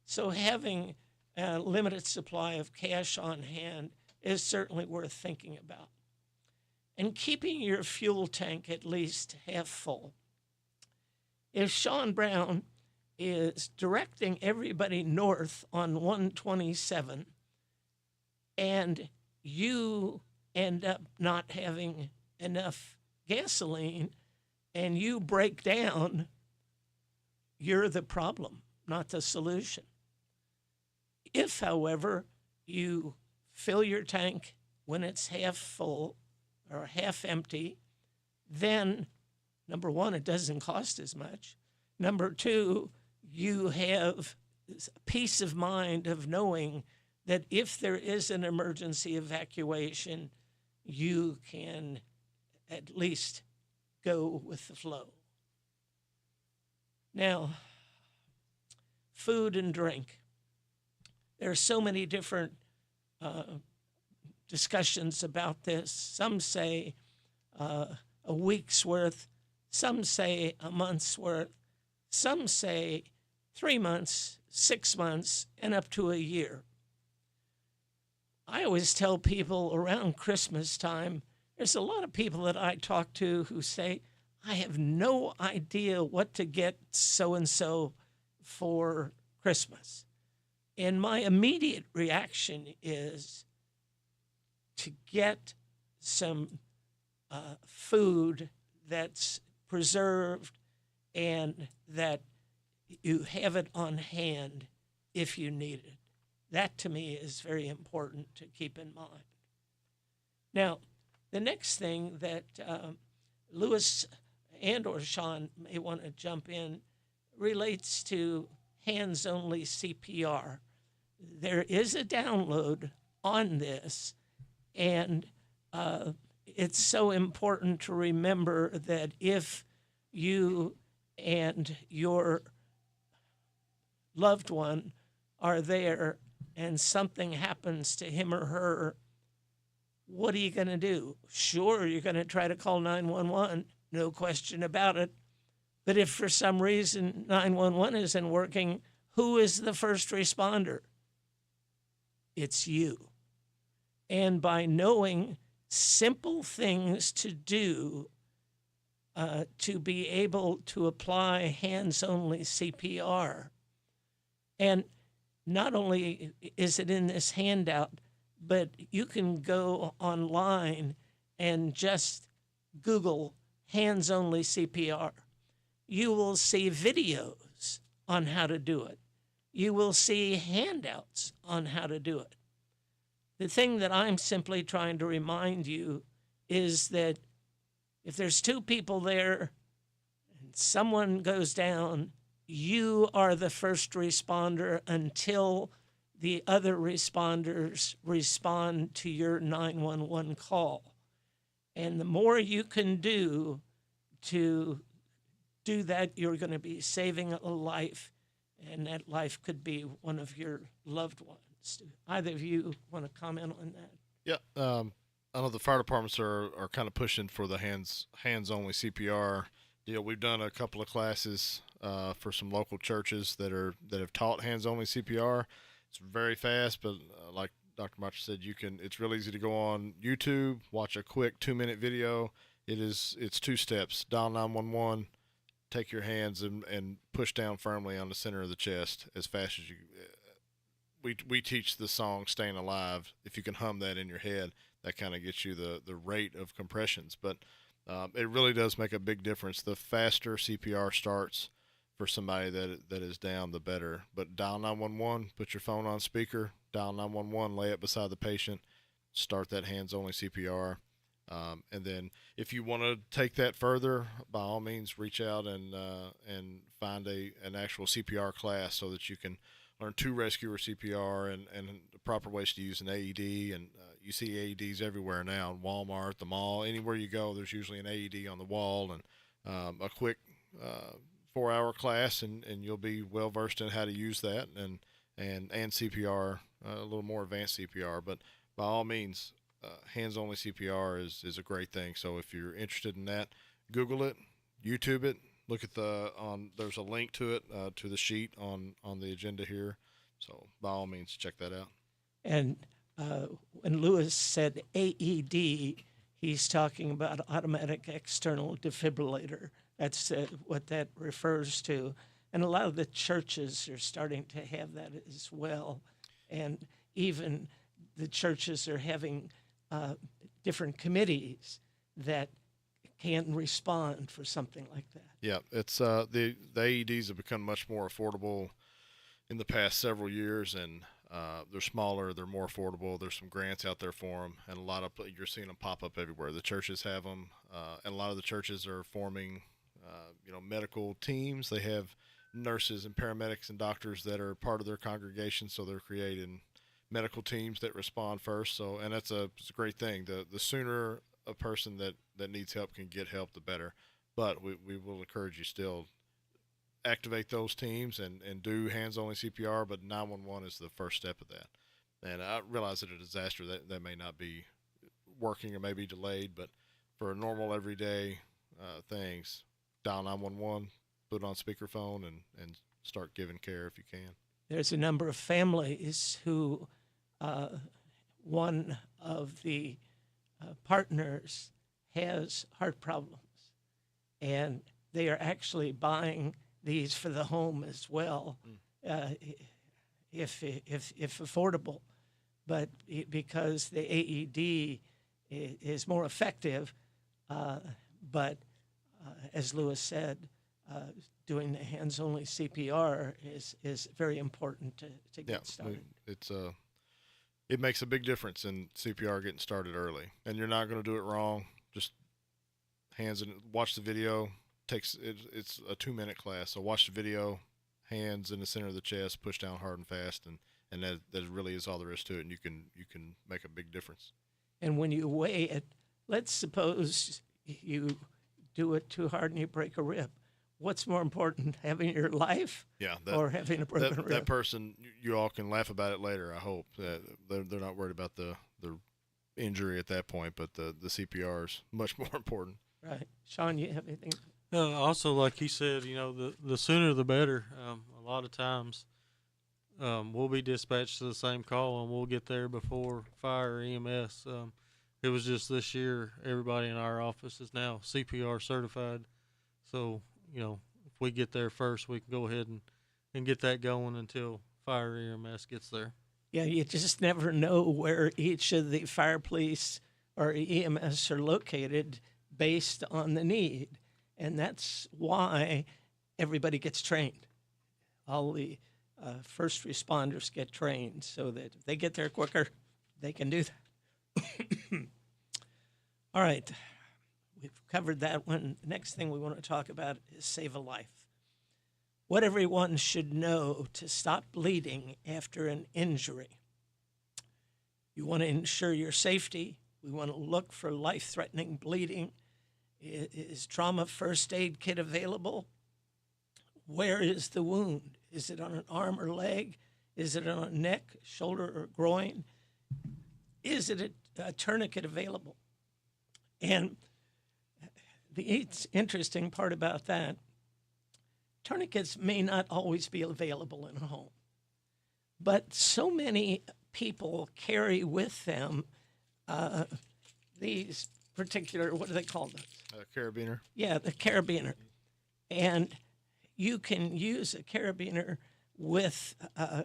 So having a limited supply of cash on hand is certainly worth thinking about. And keeping your fuel tank at least half full. If Sean Brown is directing everybody north on 127 and you end up not having enough gasoline and you break down, you're the problem, not the solution. If, however, you fill your tank when it's half full or half empty, then number one, it doesn't cost as much. Number two, you have peace of mind of knowing that if there is an emergency evacuation, you can at least go with the flow. Now, food and drink. There are so many different discussions about this. Some say a week's worth, some say a month's worth, some say 3 months, 6 months, and up to a year. I always tell people around Christmas time, there's a lot of people that I talk to who say, I have no idea what to get so-and-so for Christmas. And my immediate reaction is to get some food that's preserved and that you have it on hand if you need it. That to me is very important to keep in mind. Now, the next thing that Lewis and or Sean may want to jump in relates to hands-only CPR. There is a download on this, and it's so important to remember that if you and your loved one are there and something happens to him or her, what are you going to do? Sure, you're going to try to call 911, no question about it. But if for some reason 911 isn't working, who is the first responder? It's you. And by knowing simple things to do to be able to apply hands-only CPR, and not only is it in this handout, but you can go online and just Google hands-only CPR. You will see videos on how to do it. You will see handouts on how to do it. The thing that I'm simply trying to remind you is that if there's two people there and someone goes down, you are the first responder until the other responders respond to your 911 call. And the more you can do to do that, you're going to be saving a life, and that life could be one of your loved ones. Either of you want to comment on that? Yeah, I know the fire departments are kind of pushing for the hands-only CPR deal. We've done a couple of classes for some local churches that have taught hands-only CPR. It's very fast, but like Dr. Macher said, it's real easy to go on YouTube, watch a quick 2-minute video. It's 2 steps: dial 911, take your hands and push down firmly on the center of the chest as fast as you. We teach the song "Staying Alive." If you can hum that in your head, that kind of gets you the rate of compressions. But it really does make a big difference. The faster CPR starts for somebody that is down, the better. But dial 911, put your phone on speaker, dial 911, lay it beside the patient, start that hands-only CPR. And then if you want to take that further, by all means, reach out and find an actual CPR class so that you can learn 2 rescuer CPR and the proper ways to use an AED. And you see AEDs everywhere now, in Walmart, the mall, anywhere you go, there's usually an AED on the wall, and a quick 4-hour class, and you'll be well versed in how to use that and CPR, a little more advanced CPR. But by all means, hands-only CPR is a great thing. So if you're interested in that, Google it, YouTube it. Look at there's a link to it, to the sheet on the agenda here. So by all means, check that out. And when Lewis said AED, he's talking about automatic external defibrillator. That's what that refers to. And a lot of the churches are starting to have that as well. And even the churches are having different committees that can respond for something like that. Yeah, it's the AEDs have become much more affordable in the past several years, and they're smaller, they're more affordable. There's some grants out there for them, and you're seeing them pop up everywhere. The churches have them, and a lot of the churches are forming, medical teams. They have nurses and paramedics and doctors that are part of their congregation, so they're creating medical teams that respond first. So, and it's a great thing. The sooner a person that needs help can get help, the better. But we will encourage you still activate those teams and do hands-only CPR, but 911 is the first step of that. And I realize that a disaster that may not be working or may be delayed, but for normal everyday things, dial 911, put it on speakerphone, and start giving care if you can. There's a number of families who one of the partners has heart problems, and they are actually buying these for the home as well, if affordable. But because the AED is more effective, but as Lewis said, doing the hands-only CPR is very important to get started. It makes a big difference in CPR getting started early, and you're not going to do it wrong. Just hands and watch the video. It's a 2-minute class, so watch the video, hands in the center of the chest, push down hard and fast, and that really is all there is to it, and you can make a big difference. And when you weigh it, let's suppose you do it too hard and you break a rib. What's more important, having your life or having a broken rib? That person, you all can laugh about it later, I hope. They're not worried about the injury at that point, but the CPR is much more important. Right. Sean, you have anything? Also, like he said, the sooner the better. A lot of times we'll be dispatched to the same call, and we'll get there before fire or EMS. It was just this year, everybody in our office is now CPR certified. So, if we get there first, we can go ahead and get that going until fire or EMS gets there. Yeah, you just never know where each of the fire, police, or EMS are located based on the need. And that's why everybody gets trained. All the first responders get trained so that if they get there quicker, they can do that. All right. We've covered that one. The next thing we want to talk about is save a life. What everyone should know to stop bleeding after an injury. You want to ensure your safety. We want to look for life-threatening bleeding. Is trauma first aid kit available? Where is the wound? Is it on an arm or leg? Is it on a neck, shoulder, or groin? Is it a tourniquet available? And the interesting part about that, tourniquets may not always be available in a home, but so many people carry with them these particular, what do they call them? Carabiner. Yeah, the carabiner. And you can use a carabiner with a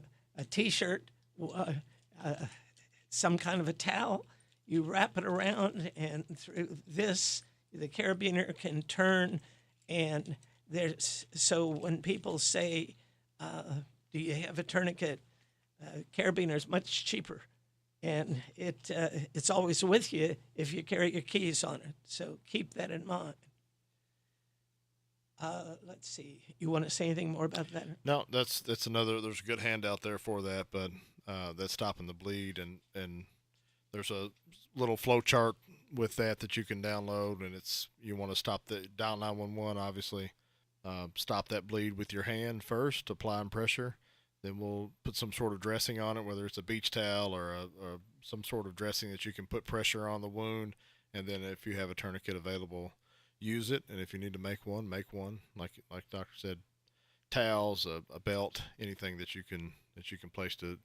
T-shirt, some kind of a towel. You wrap it around, and through this, the carabiner can turn. And so when people say, do you have a tourniquet? Carabiner is much cheaper. And it's always with you if you carry your keys on it. So keep that in mind. Let's see. You want to say anything more about that? No, that's another. There's a good handout there for that, but that's stopping the bleed, and there's a little flow chart with that you can download, and you want to stop dial 911, obviously. Stop that bleed with your hand first, applying pressure. then we'll put some sort of dressing on it, whether it's a beach towel or some sort of dressing that you can put pressure on the wound. And then if you have a tourniquet available, use it. And if you need to make one, make one. Like doctor said, towels, a belt, anything that you can place to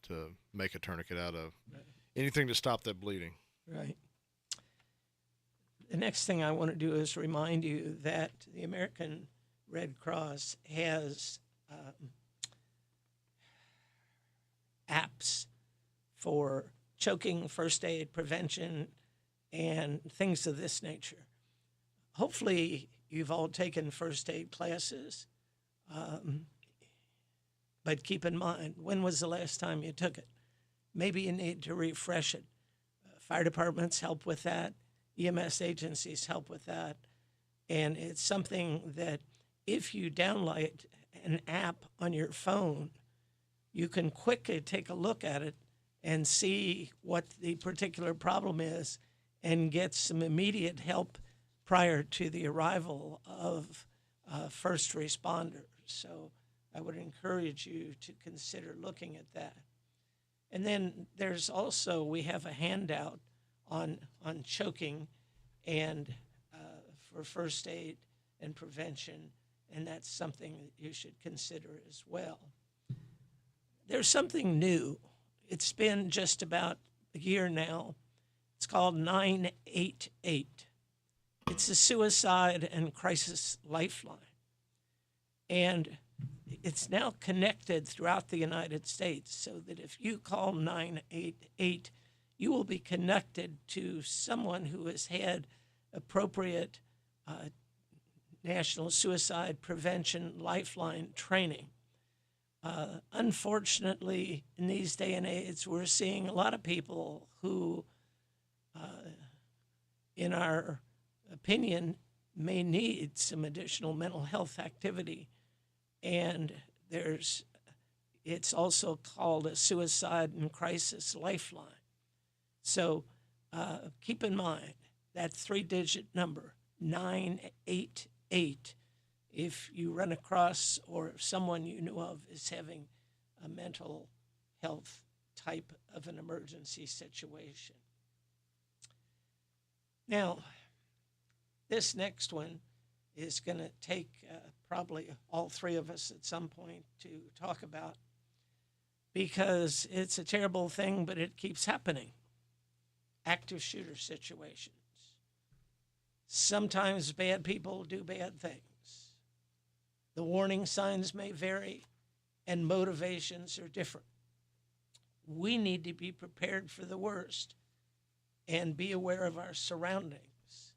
make a tourniquet out of. Right. Anything to stop that bleeding. Right. The next thing I want to do is remind you that the American Red Cross has apps for choking, first aid, prevention, and things of this nature. Hopefully, you've all taken first aid classes, but keep in mind, when was the last time you took it? Maybe you need to refresh it. Fire departments help with that. EMS agencies help with that. And it's something that if you download an app on your phone, you can quickly take a look at it and see what the particular problem is and get some immediate help prior to the arrival of first responders. So I would encourage you to consider looking at that. And then there's also, we have a handout on choking and for first aid and prevention, and that's something that you should consider as well. There's something new. It's been just about a year now. It's called 988. It's a suicide and crisis lifeline. And it's now connected throughout the United States so that if you call 988, you will be connected to someone who has had appropriate National Suicide Prevention Lifeline training. Unfortunately, in these day and age, we're seeing a lot of people who, in our opinion, may need some additional mental health activity. And it's also called a suicide and crisis lifeline. So keep in mind that 3-digit number, 988, if you run across or if someone you know of is having a mental health type of an emergency situation. Now, this next one is going to take probably all three of us at some point to talk about because it's a terrible thing, but it keeps happening. Active shooter situations. Sometimes bad people do bad things. The warning signs may vary and motivations are different. We need to be prepared for the worst and be aware of our surroundings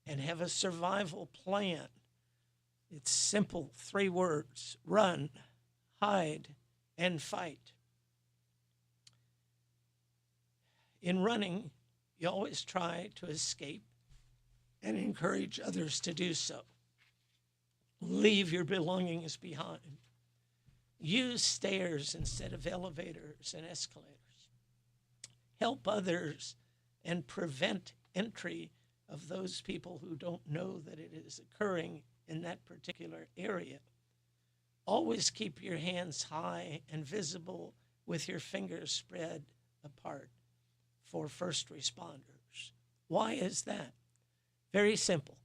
and have a survival plan. It's simple, 3 words: run, hide, and fight. In running, you always try to escape and encourage others to do so. Leave your belongings behind. Use stairs instead of elevators and escalators. Help others and prevent entry of those people who don't know that it is occurring in that particular area. Always keep your hands high and visible with your fingers spread apart for first responders. Why is that? Very simple.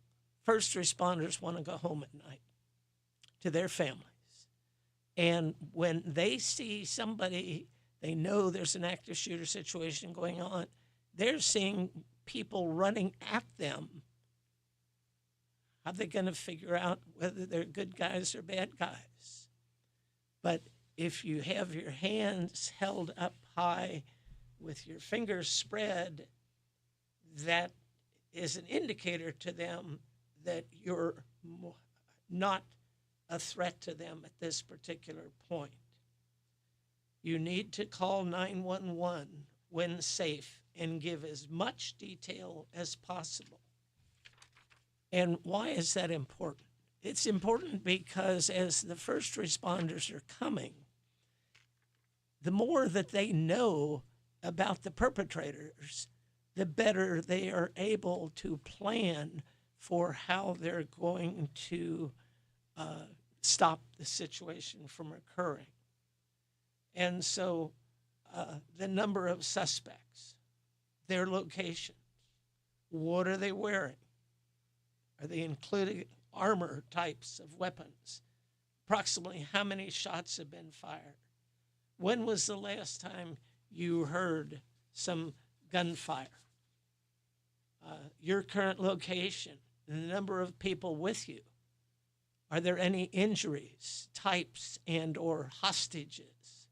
First responders want to go home at night to their families. And when they see somebody, they know there's an active shooter situation going on, they're seeing people running at them. How are they going to figure out whether they're good guys or bad guys? But if you have your hands held up high with your fingers spread, that is an indicator to them that you're not a threat to them at this particular point. You need to call 911 when safe and give as much detail as possible. And why is that important? It's important because as the first responders are coming, the more that they know about the perpetrators, the better they are able to plan for how they're going to stop the situation from occurring. And so the number of suspects, their locations, what are they wearing? Are they including armor types of weapons? Approximately how many shots have been fired? When was the last time you heard some gunfire? Your current location, the number of people with you. Are there any injuries, types, and or hostages?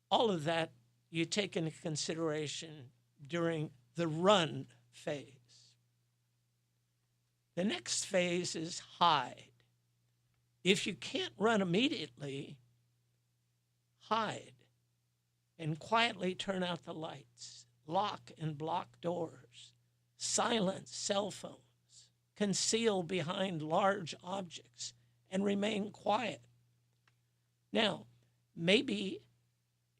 All of that you take into consideration during the run phase. The next phase is hide. If you can't run immediately, hide and quietly turn out the lights, lock and block doors, silence cell phones, conceal behind large objects, and remain quiet. Now, maybe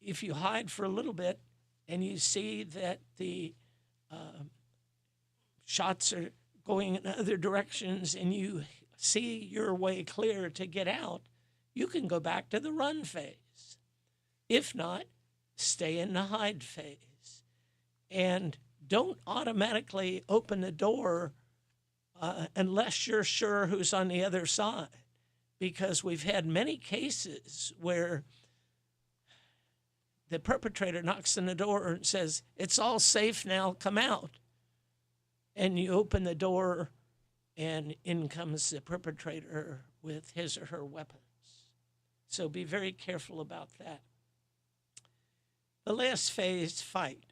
if you hide for a little bit and you see that the shots are going in other directions and you see your way clear to get out, you can go back to the run phase. If not, stay in the hide phase. And don't automatically open the door unless you're sure who's on the other side, because we've had many cases where the perpetrator knocks on the door and says, "It's all safe now, come out." And you open the door and in comes the perpetrator with his or her weapons. So be very careful about that. The last phase, fight.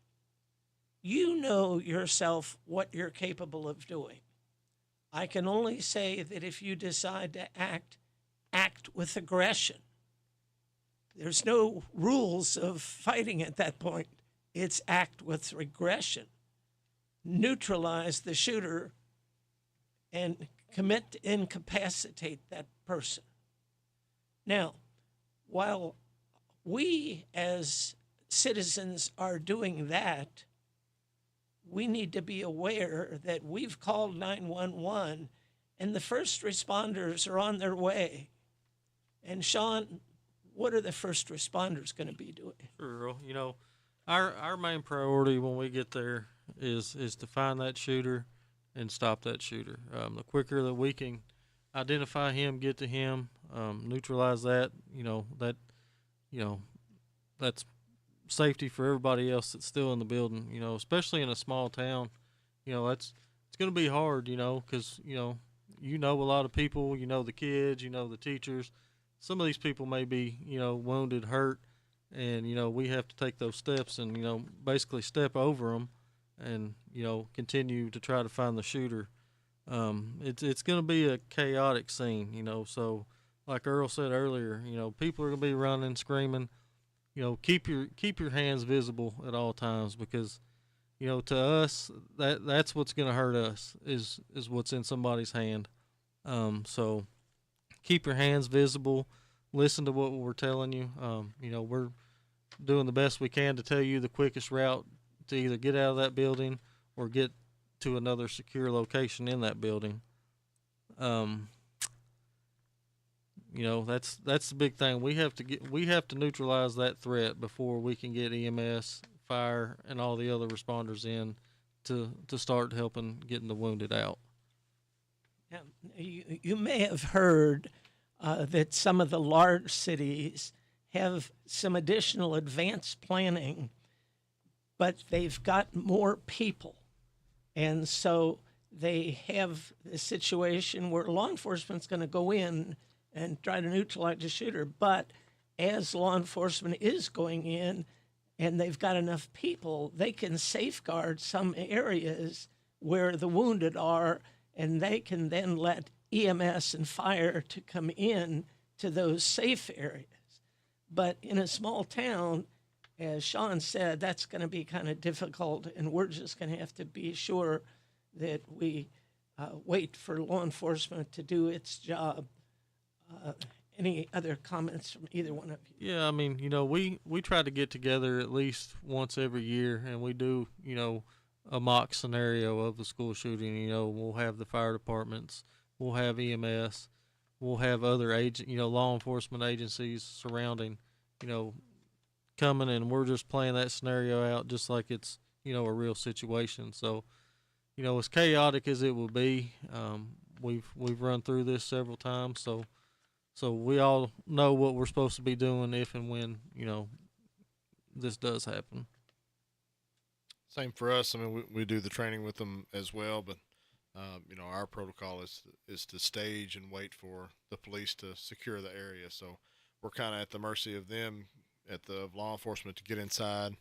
You know yourself what you're capable of doing. I can only say that if you decide to act with aggression. There's no rules of fighting at that point. It's act with aggression. Neutralize the shooter and commit to incapacitate that person. Now, while we as citizens are doing that, we need to be aware that we've called 911 and the first responders are on their way. And Sean, what are the first responders going to be doing? Sure, Earl. You know, our main priority when we get there is to find that shooter and stop that shooter. The quicker that we can identify him, get to him, neutralize that, that's safety for everybody else that's still in the building. You know, especially in a small town, it's going to be hard. Because you know a lot of people. You know the kids. You know the teachers. Some of these people may be wounded, hurt, and we have to take those steps and basically step over them and continue to try to find the shooter. It's going to be a chaotic scene. So like Earl said earlier, people are going to be running, screaming. Keep your hands visible at all times, because to us that's what's going to hurt us is what's in somebody's hand. So keep your hands visible. Listen to what we're telling you. We're doing the best we can to tell you the quickest route to either get out of that building or get to another secure location in that building. That's the big thing. We have to neutralize that threat before we can get EMS, fire, and all the other responders in to start helping getting the wounded out. Yeah, you may have heard that some of the large cities have some additional advanced planning, but they've got more people. And so they have a situation where law enforcement's going to go in and try to neutralize the shooter. But as law enforcement is going in and they've got enough people, they can safeguard some areas where the wounded are, and they can then let EMS and fire to come in to those safe areas. But in a small town, as Sean said, that's going to be kind of difficult, and we're just going to have to be sure that we wait for law enforcement to do its job. Any other comments from either one of you? Yeah, I mean, we try to get together at least once every year, and we do, a mock scenario of the school shooting. We'll have the fire departments, we'll have EMS, we'll have other law enforcement agencies surrounding, coming, and we're just playing that scenario out just like it's, a real situation. So, as chaotic as it will be, we've run through this several times, so we all know what we're supposed to be doing if and when, this does happen. Same for us. I mean, we do the training with them as well, but our protocol is to stage and wait for the police to secure the area. So we're kind of at the mercy of them, at the law enforcement, to get inside,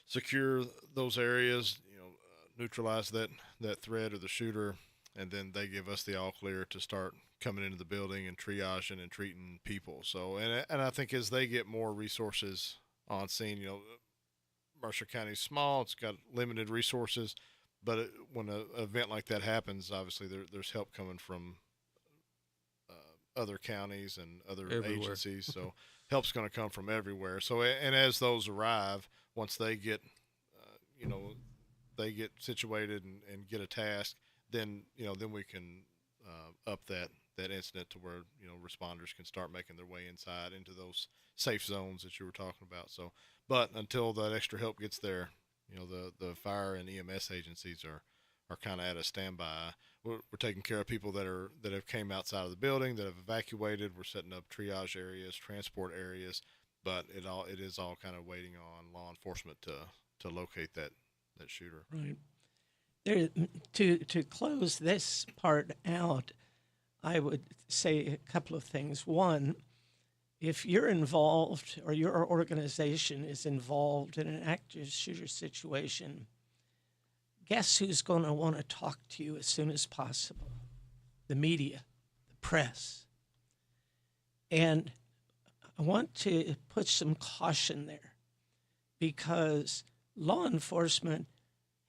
secure those areas, neutralize that threat or the shooter, and then they give us the all clear to start coming into the building and triaging and treating people. So, and I think as they get more resources on scene, Mercer County's small, it's got limited resources, but when an event like that happens, obviously there's help coming from other counties and other Everywhere. agencies. So help's going to come from everywhere. So, and as those arrive, once they get, they get situated and get a task, then we can up that incident to where responders can start making their way inside into those safe zones that you were talking about. So, but until that extra help gets there, the fire and EMS agencies are kind of at a standby. We're taking care of people that have came outside of the building, that have evacuated. We're setting up triage areas, transport areas, but it is all kind of waiting on law enforcement to locate that shooter. Right. There, to close this part out, I would say a couple of things. One, if you're involved or your organization is involved in an active shooter situation, guess who's going to want to talk to you as soon as possible? The media, the press. And I want to put some caution there because law enforcement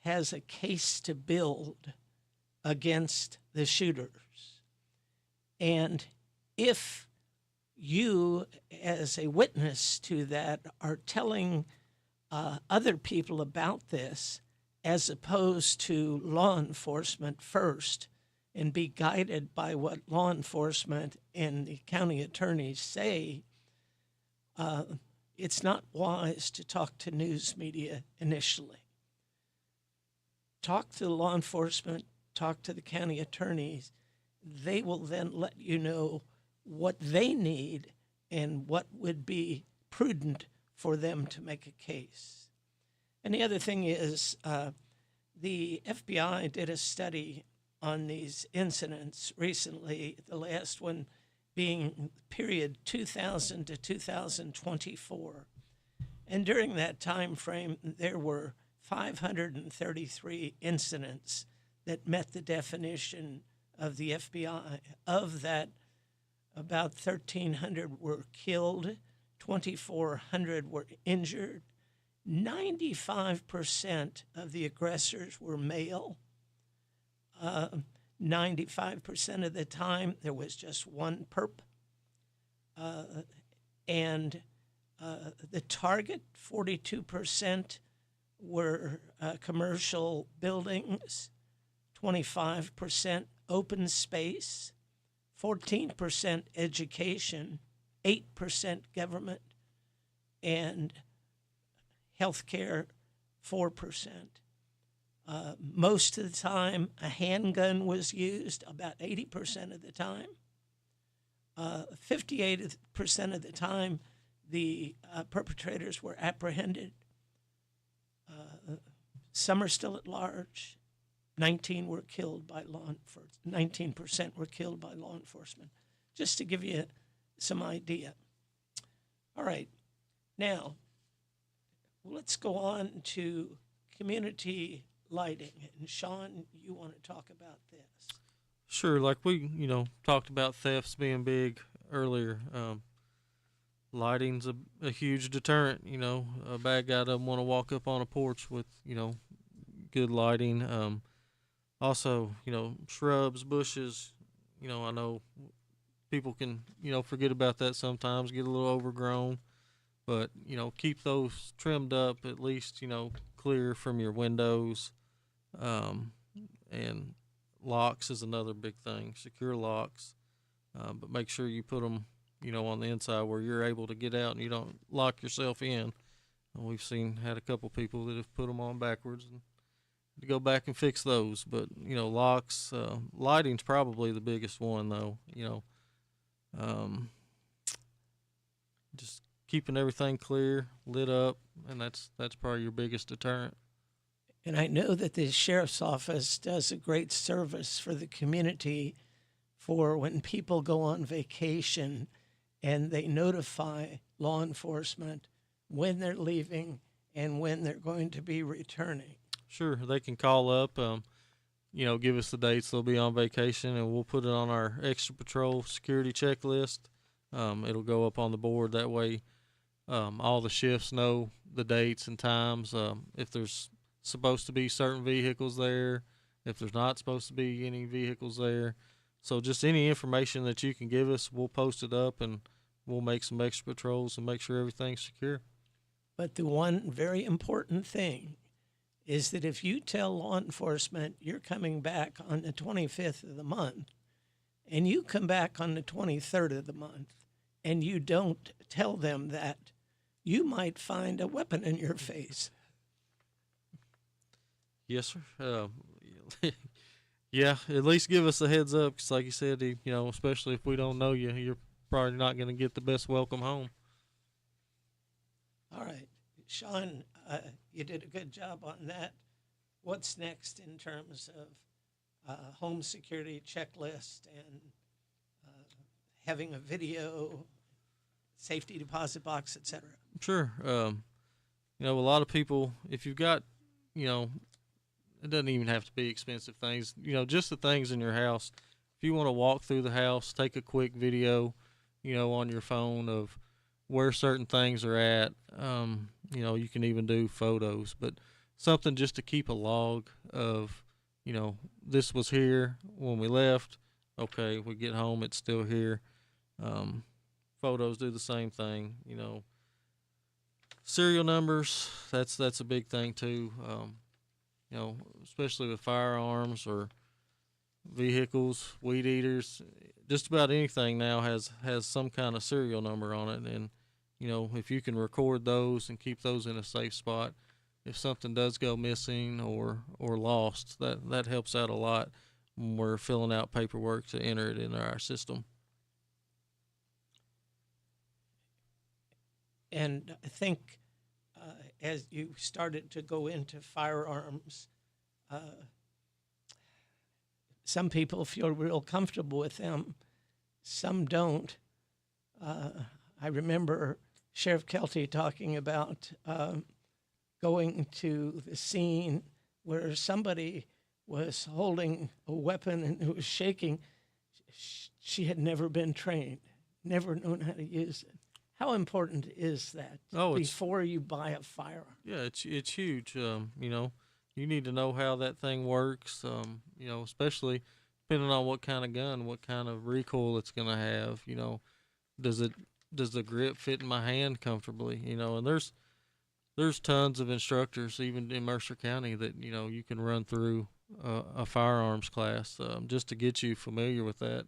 has a case to build against the shooters. And if you, as a witness to that, are telling other people about this, as opposed to law enforcement first, and be guided by what law enforcement and the county attorneys say, it's not wise to talk to news media initially. Talk to law enforcement, talk to the county attorneys. They will then let you know what they need and what would be prudent for them to make a case. And the other thing is the FBI did a study on these incidents recently, the last one being period 2000 to 2024. And during that time frame, there were 533 incidents that met the definition of the FBI. Of that, about 1,300 were killed, 2,400 were injured. 95% of the aggressors were male. 95% of the time, there was just one perp. And the target, 42%, were commercial buildings, 25% open space, 14% education, 8% government, and healthcare, 4%. Most of the time, a handgun was used, about 80% of the time. 58% of the time, the perpetrators were apprehended. Some are still at large. 19% were killed by law enforcement. Just to give you some idea. All right, now let's go on to community lighting. And Sean, you want to talk about this? Sure, like we, talked about thefts being big earlier. Lighting's a huge deterrent. A bad guy doesn't want to walk up on a porch with, good lighting. Also, shrubs, bushes, I know people can, forget about that sometimes, get a little overgrown. But, keep those trimmed up, at least, clear from your windows. And locks is another big thing, secure locks. But make sure you put them, on the inside where you're able to get out and you don't lock yourself in. And we've had a couple people that have put them on backwards and to go back and fix those. But, locks, lighting's probably the biggest one though, just keeping everything clear, lit up, and that's probably your biggest deterrent. And I know that the sheriff's office does a great service for the community for when people go on vacation and they notify law enforcement when they're leaving and when they're going to be returning. Sure, they can call up, give us the dates they'll be on vacation, and we'll put it on our extra patrol security checklist. It'll go up on the board. That way all the shifts know the dates and times, if there's supposed to be certain vehicles there, if there's not supposed to be any vehicles there. So just any information that you can give us, we'll post it up and we'll make some extra patrols and make sure everything's secure. But the one very important thing is that if you tell law enforcement you're coming back on the 25th of the month and you come back on the 23rd of the month and you don't tell them that, you might find a weapon in your face. Yes, sir. Yeah, at least give us a heads up, 'cause like you said, especially if we don't know you, you're probably not going to get the best welcome home. All right. Sean, you did a good job on that. What's next in terms of home security checklist and having a video, safety deposit box, et cetera? Sure. A lot of people, if you've got, it doesn't even have to be expensive things, just the things in your house. If you want to walk through the house, take a quick video, on your phone of where certain things are at. You can even do photos, but something just to keep a log of, this was here when we left. Okay, we get home, it's still here. Photos do the same thing, Serial numbers, that's a big thing too. Especially with firearms or vehicles, weed eaters, just about anything now has some kind of serial number on it. And, if you can record those and keep those in a safe spot, if something does go missing or lost, that helps out a lot when we're filling out paperwork to enter it into our system. And I think as you started to go into firearms, some people feel real comfortable with them, some don't. I remember Sheriff Kelty talking about going to the scene where somebody was holding a weapon and it was shaking. She had never been trained, never known how to use it. How important is that before you buy a firearm? Yeah, it's huge. You need to know how that thing works. Especially depending on what kind of gun, what kind of recoil it's going to have. Does the grip fit in my hand comfortably? And there's tons of instructors, even in Mercer County, that you can run through a firearms class just to get you familiar with that.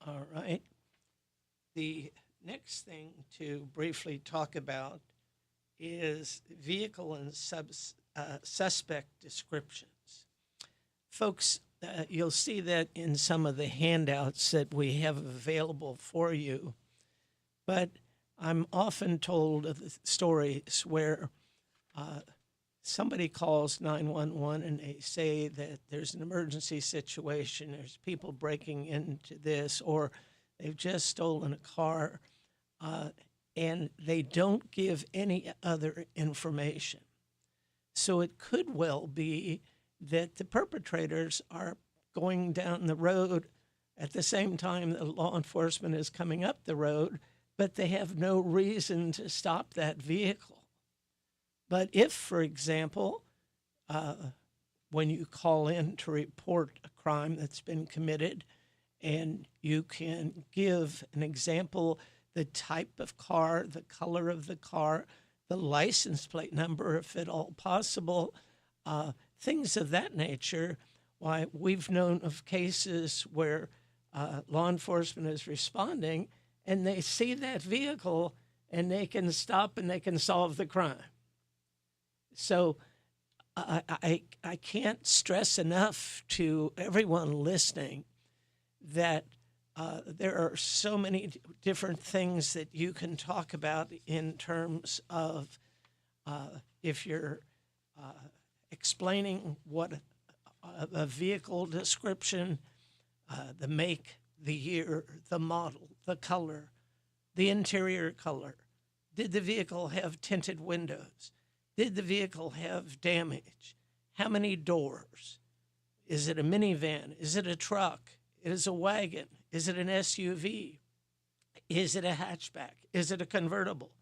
All right. The next thing to briefly talk about is vehicle and suspect descriptions. Folks, you'll see that in some of the handouts that we have available for you, but I'm often told of the stories where somebody calls 911 and they say that there's an emergency situation, there's people breaking into this, or they've just stolen a car, and they don't give any other information. So it could well be that the perpetrators are going down the road at the same time that law enforcement is coming up the road, but they have no reason to stop that vehicle. But if, for example, when you call in to report a crime that's been committed, and you can give an example, the type of car, the color of the car, the license plate number, if at all possible, things of that nature, Why, we've known of cases where law enforcement is responding and they see that vehicle and they can stop and they can solve the crime. So I can't stress enough to everyone listening that there are so many different things that you can talk about in terms of if you're explaining what a vehicle description, the make, the year, the model, the color, the interior color. Did the vehicle have tinted windows? Did the vehicle have damage? How many doors? Is it a minivan? Is it a truck? Is it a wagon? Is it an SUV? Is it a hatchback? Is it a convertible?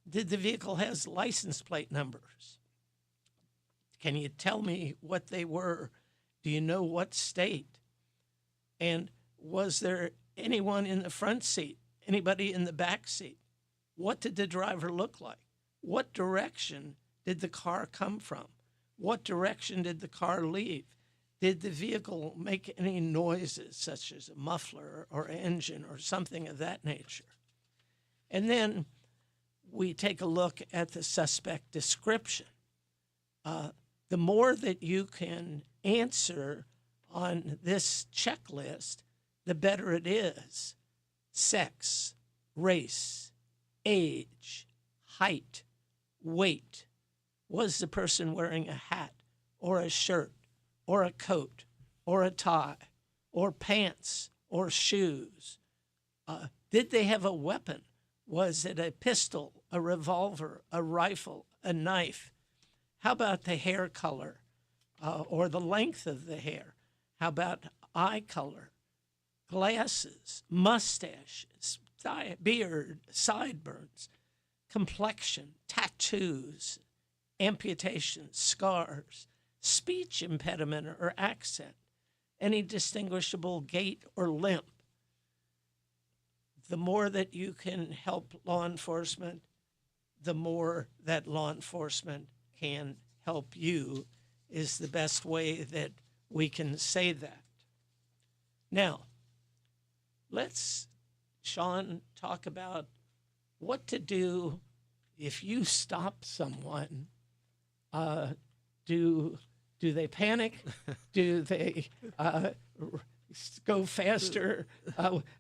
Did the vehicle have license plate numbers? Can you tell me what they were? Do you know what state? And was there anyone in the front seat? Anybody in the back seat? What did the driver look like? What direction did the car come from? What direction did the car leave? Did the vehicle make any noises, such as a muffler or engine or something of that nature? And then we take a look at the suspect description. The more that you can answer on this checklist, the better it is. Sex, race, age, height, weight. Was the person wearing a hat or a shirt or a coat or a tie or pants or shoes? Did they have a weapon? Was it a pistol, a revolver, a rifle, a knife? How about the hair color or the length of the hair? How about eye color, glasses, mustaches, beard, sideburns, complexion, tattoos, amputations, scars, speech impediment or accent, any distinguishable gait or limp? The more that you can help law enforcement, the more that law enforcement can help you is the best way that we can say that. Now, let's, Sean, talk about what to do if you stop someone. Do they panic? Do they go faster?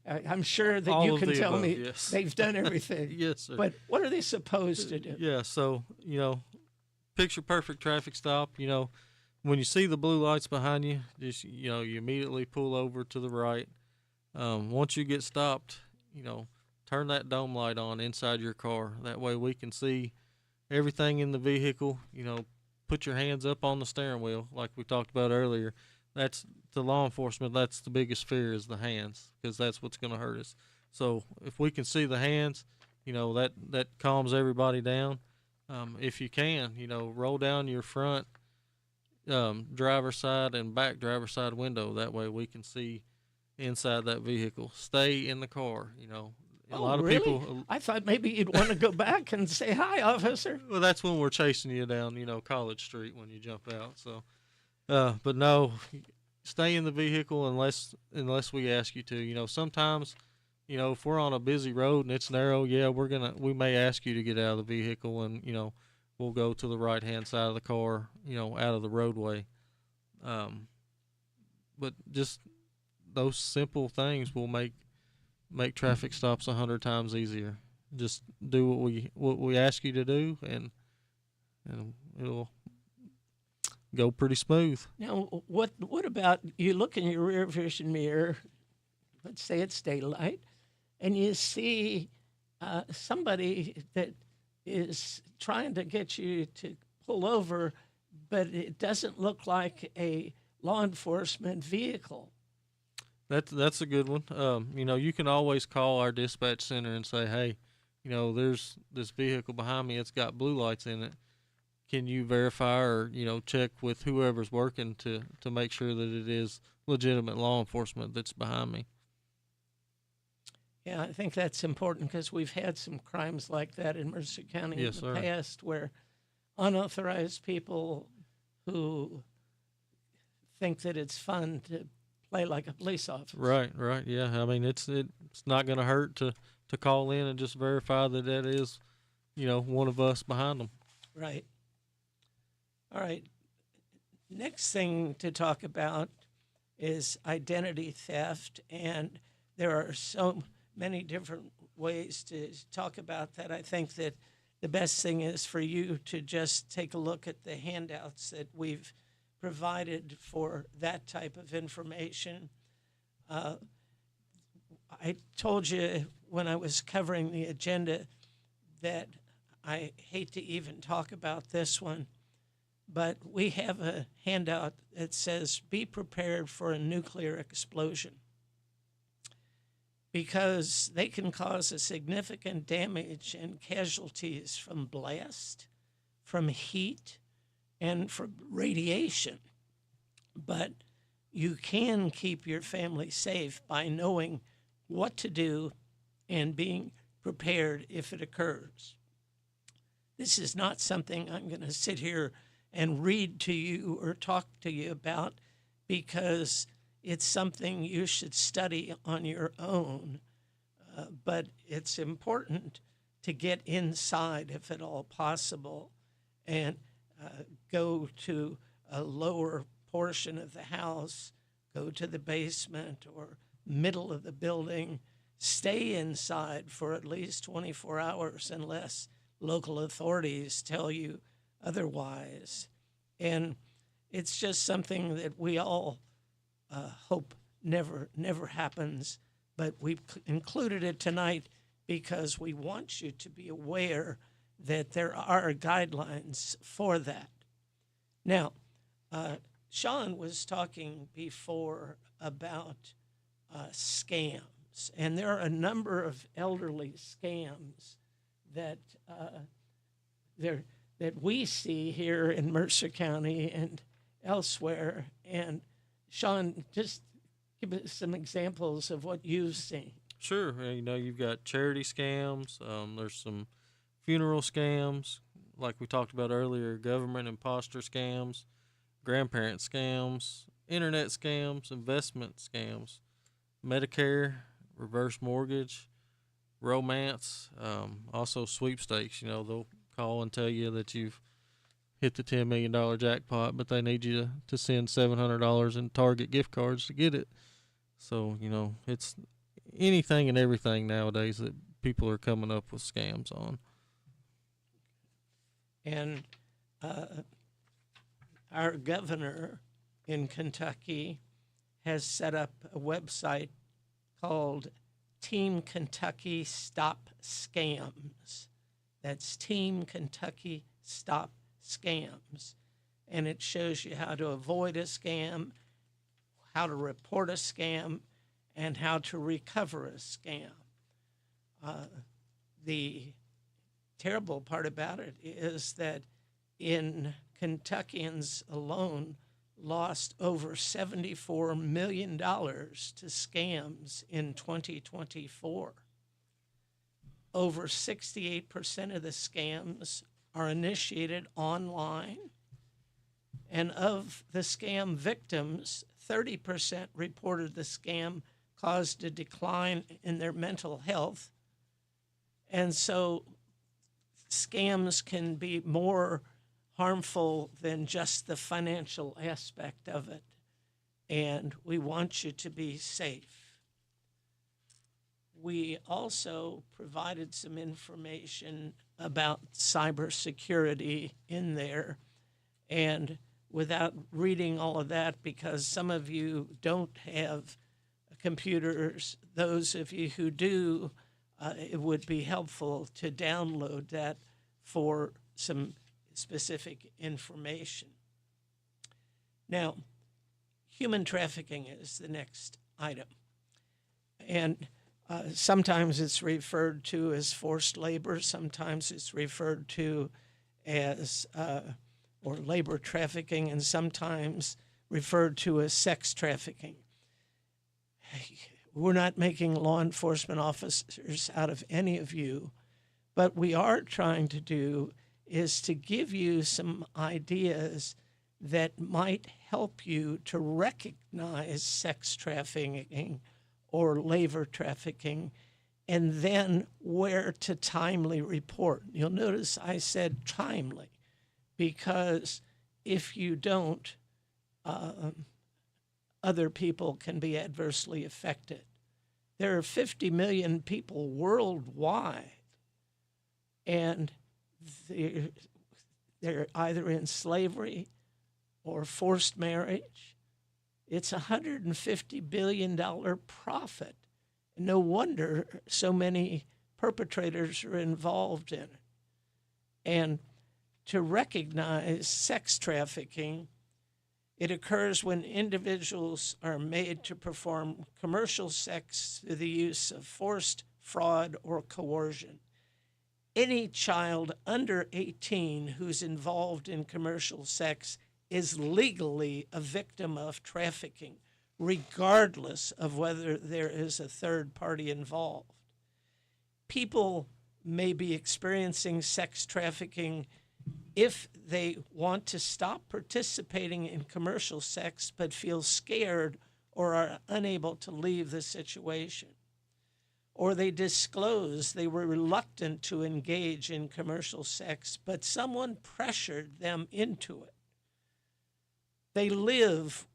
I'm sure that All you of can the tell above, me yes. they've done everything. Yes, sir. But what are they supposed to do? Yeah, so, picture perfect traffic stop. When you see the blue lights behind you, just, you immediately pull over to the right. Once you get stopped, turn that dome light on inside your car. That way we can see everything in the vehicle. Put your hands up on the steering wheel like we talked about earlier. That's, to law enforcement, that's the biggest fear, is the hands, because that's what's going to hurt us. So if we can see the hands, that calms everybody down. If you can, roll down your front driver's side and back driver's side window. That way we can see inside that vehicle. Stay in the car. A lot of really? people. I thought maybe you'd want to go back and say, "Hi, officer." Well, that's when we're chasing you down, College Street when you jump out. So, but no, stay in the vehicle unless we ask you to. Sometimes, if we're on a busy road and it's narrow, yeah, we may ask you to get out of the vehicle and we'll go to the right hand side of the car, out of the roadway. But just those simple things will make traffic stops 100 times easier. Just do what we ask you to do, and it'll go pretty smooth. Now, what about you look in your rear vision mirror, let's say it's daylight, and you see somebody that is trying to get you to pull over, but it doesn't look like a law enforcement vehicle. That's a good one. You can always call our dispatch center and say, hey, there's this vehicle behind me. It's got blue lights in it. Can you verify or, check with whoever's working to make sure that it is legitimate law enforcement that's behind me? Yeah, I think that's important because we've had some crimes like that in Mercer County Yes, in the sir. past where unauthorized people who think that it's fun to play like a police officer. Right, right, yeah. I mean, it's not going to hurt to call in and just verify that is, one of us behind them. Right. All right. Next thing to talk about is identity theft, and there are so many different ways to talk about that. I think that the best thing is for you to just take a look at the handouts that we've provided for that type of information. I told you when I was covering the agenda that I hate to even talk about this one, but we have a handout that says, "Be prepared for a nuclear explosion," because they can cause a significant damage and casualties from blast, from heat, and from radiation. But you can keep your family safe by knowing what to do and being prepared if it occurs. This is not something I'm going to sit here and read to you or talk to you about, because it's something you should study on your own. But it's important to get inside, if at all possible, and go to a lower portion of the house, go to the basement or middle of the building, stay inside for at least 24 hours unless local authorities tell you otherwise. And it's just something that we all hope never happens, but we've included it tonight because we want you to be aware that there are guidelines for that. Now, Sean was talking before about scams, and there are a number of elderly scams that that we see here in Mercer County and elsewhere. And Sean, just give us some examples of what you've seen. Sure. You've got charity scams. There's some funeral scams, like we talked about earlier, government imposter scams, grandparent scams, internet scams, investment scams, Medicare, reverse mortgage, romance, also sweepstakes. They'll call and tell you that you've hit the $10 million jackpot, but they need you to send $700 in Target gift cards to get it. So, it's anything and everything nowadays that people are coming up with scams on. And our governor in Kentucky has set up a website called Team Kentucky Stop Scams. That's Team Kentucky Stop Scams. And it shows you how to avoid a scam, how to report a scam, and how to recover a scam. The terrible part about it is that Kentuckians alone lost over $74 million to scams in 2024. Over 68% of the scams are initiated online. And of the scam victims, 30% reported the scam caused a decline in their mental health. And so scams can be more harmful than just the financial aspect of it. And we want you to be safe. We also provided some information about cybersecurity in there. And without reading all of that, because some of you don't have computers, those of you who do, it would be helpful to download that for some specific information. Now, human trafficking is the next item. And sometimes it's referred to as forced labor, sometimes it's referred to as or labor trafficking, and sometimes referred to as sex trafficking. We're not making law enforcement officers out of any of you, but we are trying to do is to give you some ideas that might help you to recognize sex trafficking or labor trafficking, and then where to timely report. You'll notice I said timely, because if you don't, other people can be adversely affected. There are 50 million people worldwide, and they're either in slavery or forced marriage. It's a $150 billion profit. No wonder so many perpetrators are involved in it. And to recognize sex trafficking, it occurs when individuals are made to perform commercial sex through the use of forced, fraud, or coercion. Any child under 18 who's involved in commercial sex is legally a victim of trafficking, regardless of whether there is a third party involved. People may be experiencing sex trafficking if they want to stop participating in commercial sex but feel scared or are unable to leave the situation. Or they disclose they were reluctant to engage in commercial sex, but someone pressured them into it. They live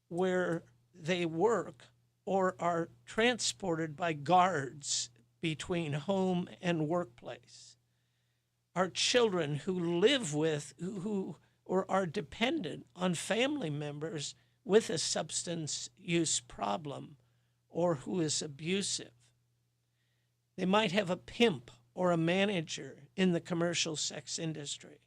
where they work or are transported by guards between home and workplace. Are children who live with who or are dependent on family members with a substance use problem or who is abusive. They might have a pimp or a manager in the commercial sex industry.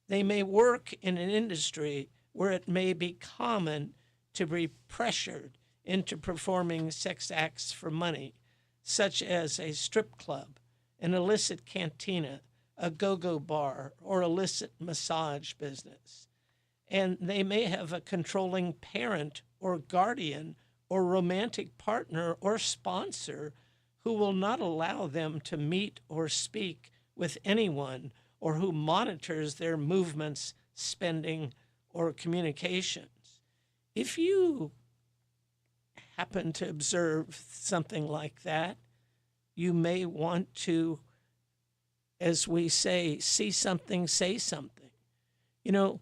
They may work in an industry where it may be common to be pressured into performing sex acts for money, such as a strip club, an illicit cantina, a go-go bar, or illicit massage business. And they may have a controlling parent or guardian or romantic partner or sponsor who will not allow them to meet or speak with anyone, or who monitors their movements, spending, or communications. If you happen to observe something like that, you may want to, as we say, see something, say something. You know,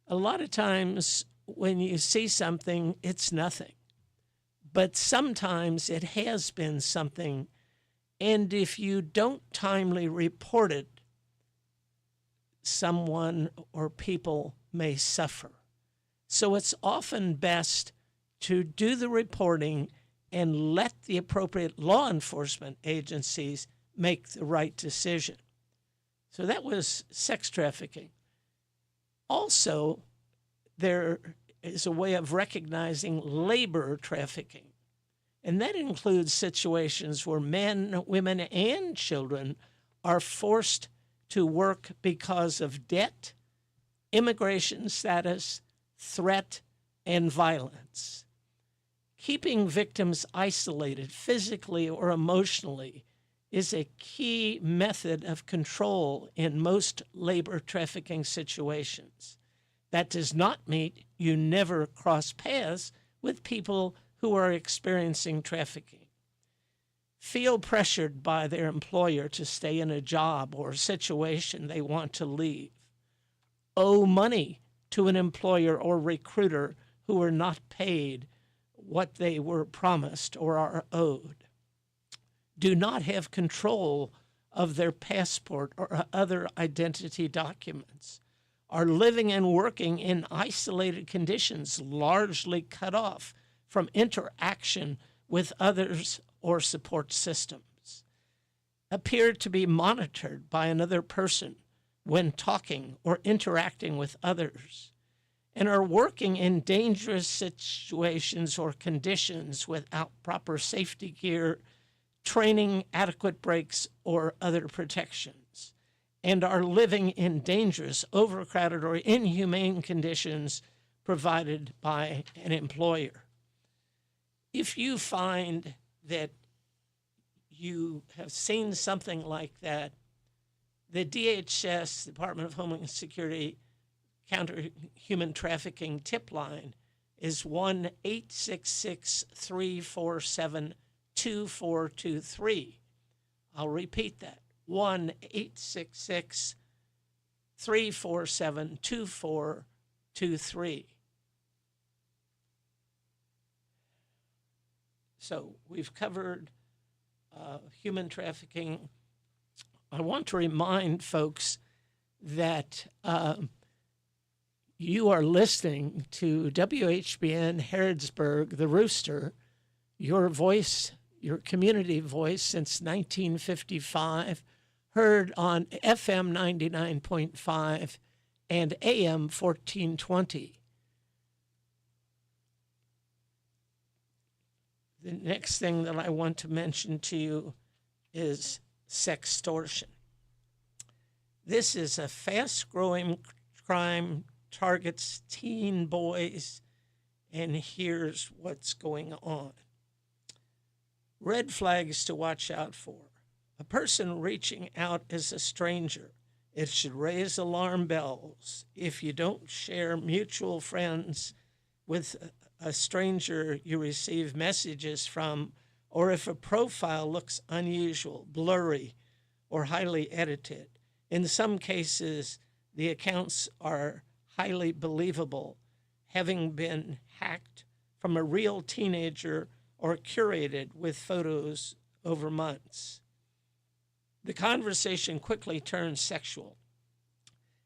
a lot of times when you see something, it's nothing. But sometimes it has been something, and if you don't timely report it, someone or people may suffer. So it's often best to do the reporting and let the appropriate law enforcement agencies make the right decision. So that was sex trafficking. Also, there is a way of recognizing labor trafficking, and that includes situations where men, women, and children are forced to work because of debt, immigration status, threat, and violence. Keeping victims isolated physically or emotionally is a key method of control in most labor trafficking situations. That does not mean you never cross paths with people who are experiencing trafficking. Feel pressured by their employer to stay in a job or situation they want to leave. Owe money to an employer or recruiter who are not paid what they were promised or are owed. Do not have control of their passport or other identity documents. Are living and working in isolated conditions, largely cut off from interaction with others or support systems. Appear to be monitored by another person when talking or interacting with others, and are working in dangerous situations or conditions without proper safety gear, training, adequate breaks, or other protections, and are living in dangerous, overcrowded, or inhumane conditions provided by an employer. If you find that you have seen something like that, the DHS, Department of Homeland Security, counter human trafficking tip line is 1-866-347-2423. I'll repeat that, 1-866-347-2423. So we've covered human trafficking. I want to remind folks that you are listening to WHBN Harrodsburg, the Rooster, your voice, your community voice since 1955, heard on FM 99.5 and AM 1420. The next thing that I want to mention to you is sextortion. This is a fast-growing crime, targets teen boys, and here's what's going on. Red flags to watch out for. A person reaching out as a stranger. It should raise alarm bells. If you don't share mutual friends with a stranger you receive messages from, or if a profile looks unusual, blurry, or highly edited. In some cases, the accounts are highly believable, having been hacked from a real teenager or curated with photos over months. The conversation quickly turns sexual.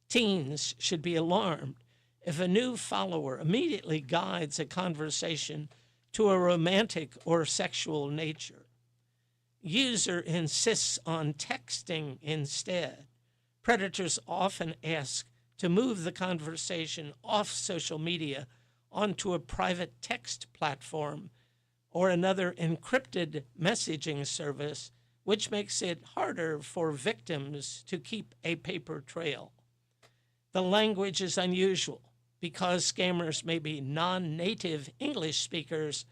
Teens should be alarmed if a new follower immediately guides a conversation to a romantic or sexual nature. User insists on texting instead. Predators often ask to move the conversation off social media onto a private text platform or another encrypted messaging service, which makes it harder for victims to keep a paper trail. The language is unusual because scammers may be non-native English speakers.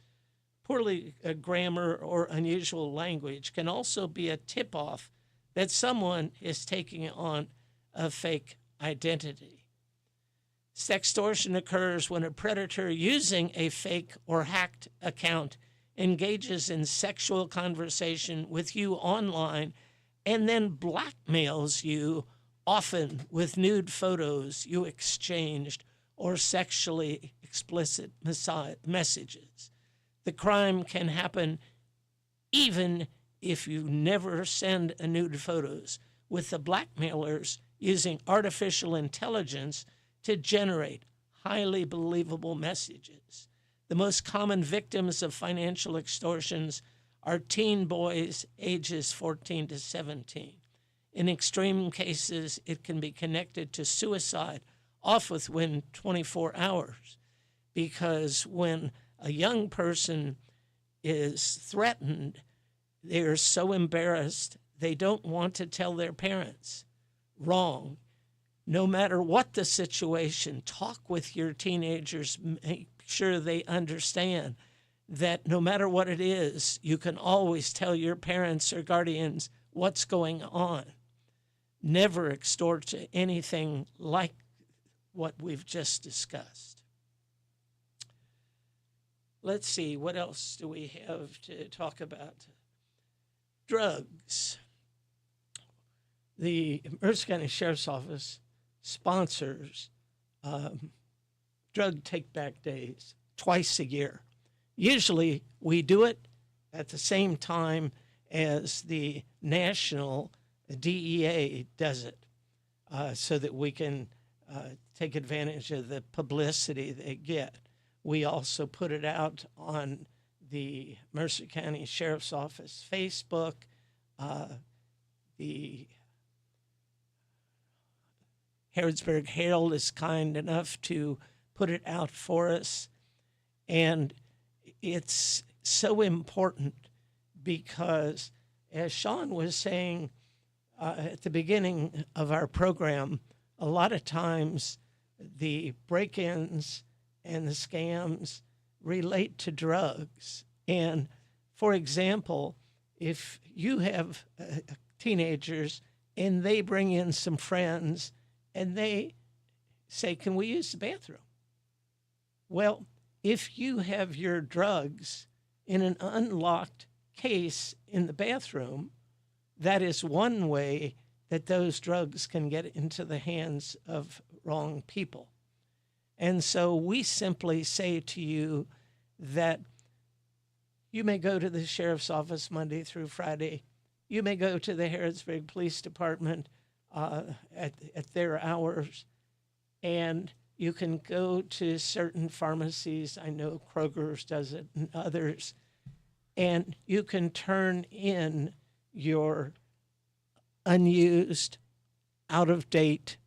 Poorly grammar or unusual language can also be a tip-off that someone is taking on a fake identity. Sextortion occurs when a predator using a fake or hacked account engages in sexual conversation with you online and then blackmails you, often with nude photos you exchanged or sexually explicit messages. The crime can happen even if you never send a nude photos, with the blackmailers using artificial intelligence to generate highly believable messages. The most common victims of financial extortions are teen boys ages 14 to 17. In extreme cases, it can be connected to suicide off within 24 hours, because when a young person is threatened, they're so embarrassed they don't want to tell their parents. Wrong. No matter what the situation, talk with your teenagers, make sure they understand that no matter what it is, you can always tell your parents or guardians what's going on. Never extort to anything like what we've just discussed. Let's see, what else do we have to talk about? Drugs. The Mercer County Sheriff's Office sponsors drug take-back days twice a year. Usually we do it at the same time as the national DEA does it, so that we can take advantage of the publicity they get. We also put it out on the Mercer County Sheriff's Office Facebook. The Harrodsburg Herald is kind enough to put it out for us. And it's so important because, as Sean was saying at the beginning of our program, a lot of times the break-ins and the scams relate to drugs. And for example, if you have teenagers and they bring in some friends and they say, can we use the bathroom? Well, if you have your drugs in an unlocked case in the bathroom, that is one way that those drugs can get into the hands of wrong people. And so we simply say to you that you may go to the sheriff's office Monday through Friday. You may go to the Harrodsburg Police Department at their hours, and you can go to certain pharmacies. I know Kroger's does it and others. And you can turn in your unused, out of date,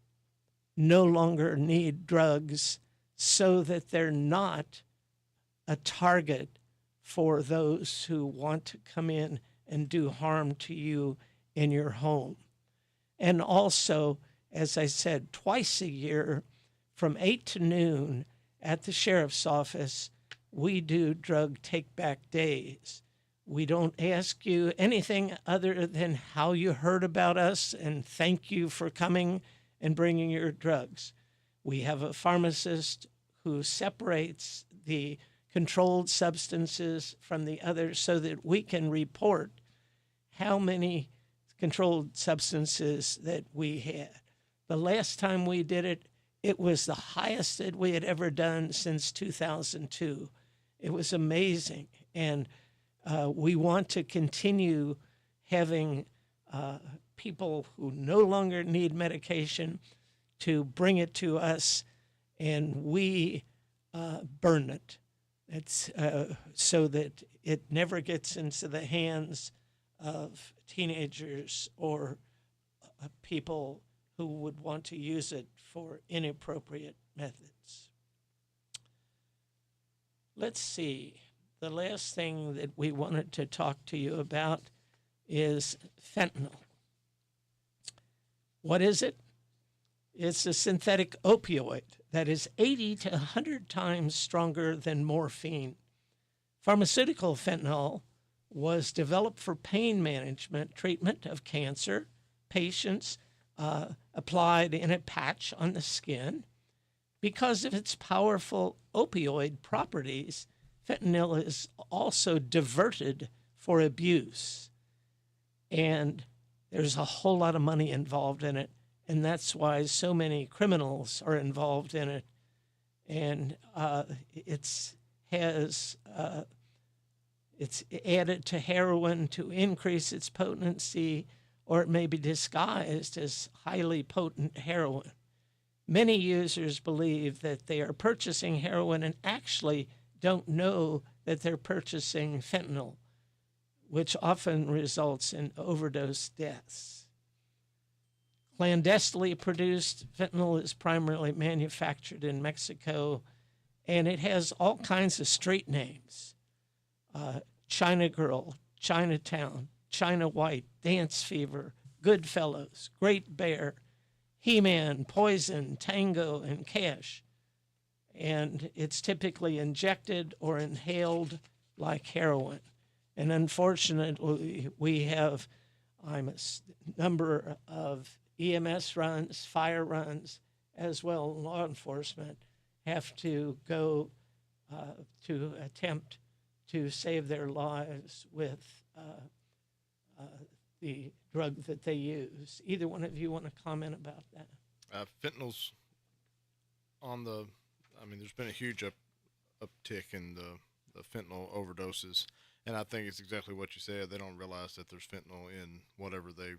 no longer need drugs so that they're not a target for those who want to come in and do harm to you in your home. And also, as I said, twice a year from 8 to noon at the sheriff's office, we do drug take-back days. We don't ask you anything other than how you heard about us and thank you for coming and bringing your drugs. We have a pharmacist who separates the controlled substances from the others so that we can report how many controlled substances that we had. The last time we did it, it was the highest that we had ever done since 2002. It was amazing. And we want to continue having people who no longer need medication to bring it to us, and we burn it. It's so that it never gets into the hands of teenagers or people who would want to use it for inappropriate methods. Let's see. The last thing that we wanted to talk to you about is fentanyl. What is it? It's a synthetic opioid that is 80 to 100 times stronger than morphine. Pharmaceutical fentanyl was developed for pain management, treatment of cancer. Patients applied in a patch on the skin. Because of its powerful opioid properties, fentanyl is also diverted for abuse. And there's a whole lot of money involved in it. And that's why so many criminals are involved in it. And it's added to heroin to increase its potency, or it may be disguised as highly potent heroin. Many users believe that they are purchasing heroin and actually don't know that they're purchasing fentanyl, which often results in overdose deaths. Clandestinely produced fentanyl is primarily manufactured in Mexico, and it has all kinds of street names. China Girl, Chinatown, China White, Dance Fever, Goodfellas, Great Bear, He-Man, Poison, Tango, and Cash. And it's typically injected or inhaled like heroin. And unfortunately, we have a number of EMS runs, fire runs, as well as law enforcement have to go to attempt to save their lives with the drug that they use. Either one of you want to comment about that? Fentanyl's on the, there's been a huge uptick in the fentanyl overdoses. And I think it's exactly what you said. They don't realize that there's fentanyl in whatever they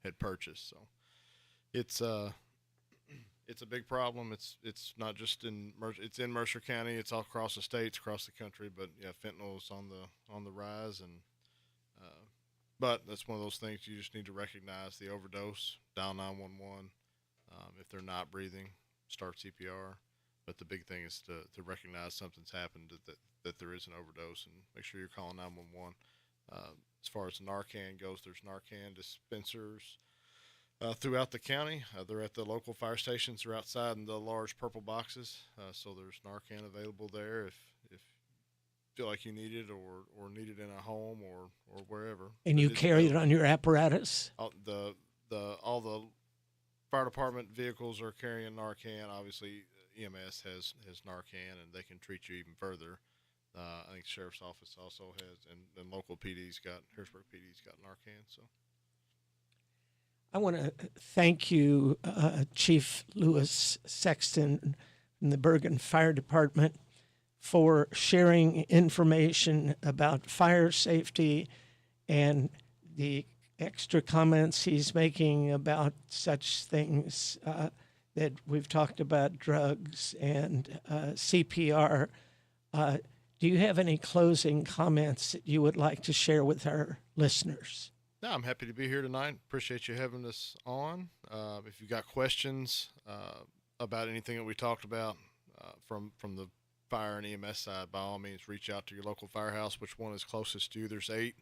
had purchased. So it's a big problem. It's not just in it's in Mercer County. It's all across the states, across the country. But yeah, fentanyl is on the rise, and but that's one of those things you just need to recognize the overdose. Dial 911 if they're not breathing. Start CPR. But the big thing is to recognize something's happened, that there is an overdose, and make sure you're calling 911. As far as Narcan goes, there's Narcan dispensers throughout the county. They're at the local fire stations. They're outside in the large purple boxes. So there's Narcan available there if you feel like you need it or need it in a home or wherever. And you carry it on your apparatus? All the fire department vehicles are carrying Narcan. Obviously, EMS has Narcan, and they can treat you even further. I think sheriff's office also has, and local PD's got Harrisburg PD's got Narcan. So I want to thank you, Chief Lewis Sexton from the Bergen Fire Department, for sharing information about fire safety and the extra comments he's making about such things that we've talked about, drugs and CPR. Do you have any closing comments that you would like to share with our listeners? no, I'm happy to be here tonight. Appreciate you having us on. If you've got questions about anything that we talked about from the fire and EMS side, by all means, reach out to your local firehouse. Which one is closest to you? There's 8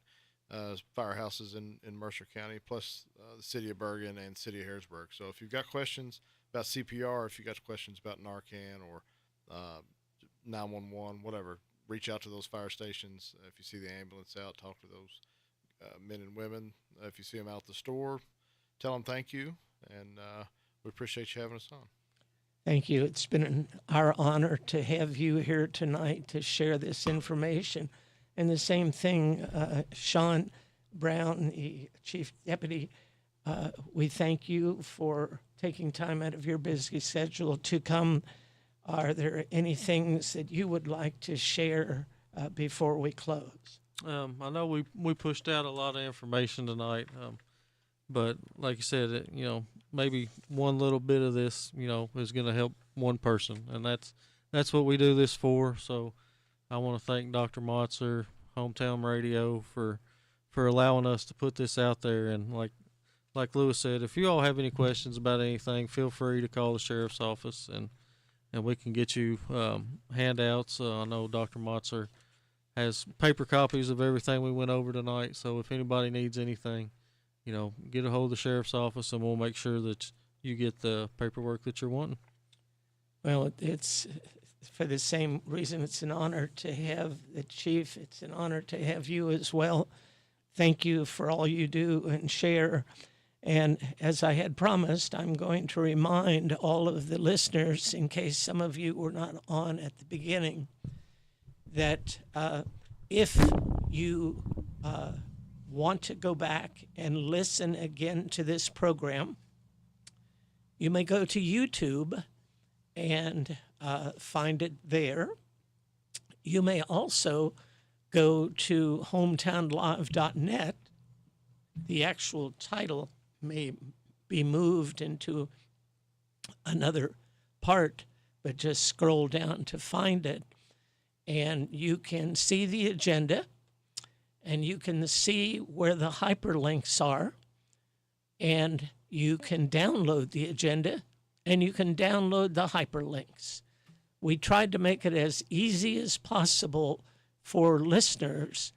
firehouses in Mercer County, plus the city of Bergen and city of Harrodsburg. So if you've got questions about CPR, if you've got questions about Narcan or 911, whatever, reach out to those fire stations. If you see the ambulance out, talk to those men and women. If you see them out at the store, tell them thank you, and we appreciate you having us on. Thank you. It's been our honor to have you here tonight to share this information. And the same thing, Sean Brown, the Chief Deputy, we thank you for taking time out of your busy schedule to come. Are there any things that you would like to share before we close? I know we pushed out a lot of information tonight, but like you said, maybe one little bit of this, is going to help one person, and that's what we do this for. So I want to thank Dr. Motzer, Hometown Radio, for allowing us to put this out there. And like Lewis said, if you all have any questions about anything, feel free to call the sheriff's office, and we can get you handouts. I know Dr. Motzer has paper copies of everything we went over tonight. So if anybody needs anything, get a hold of the sheriff's office, and we'll make sure that you get the paperwork that you're wanting. Well, it's for the same reason. It's an honor to have the chief. It's an honor to have you as well. Thank you for all you do and share. And as I had promised, I'm going to remind all of the listeners, in case some of you were not on at the beginning, that if you want to go back and listen again to this program, you may go to YouTube and find it there. You may also go to hometownlive.net. The actual title may be moved into another part, but just scroll down to find it. And you can see the agenda, and you can see where the hyperlinks are, and you can download the agenda, and you can download the hyperlinks. We tried to make it as easy as possible for listeners,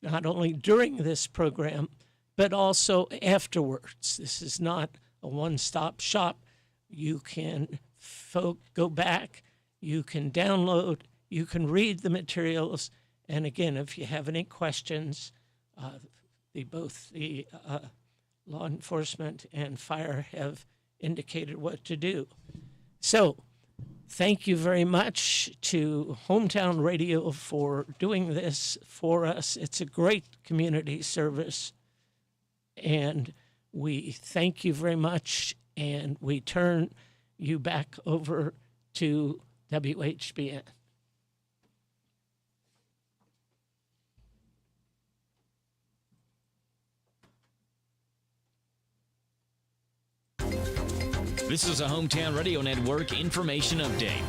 not only during this program, but also afterwards. This is not a one-stop shop. You can go back, you can download, you can read the materials, and again, if you have any questions, both the law enforcement and fire have indicated what to do. So, thank you very much to Hometown Radio for doing this for us. It's a great community service, and we thank you very much, and we turn you back over to WHBN. This is a Hometown Radio Network information update.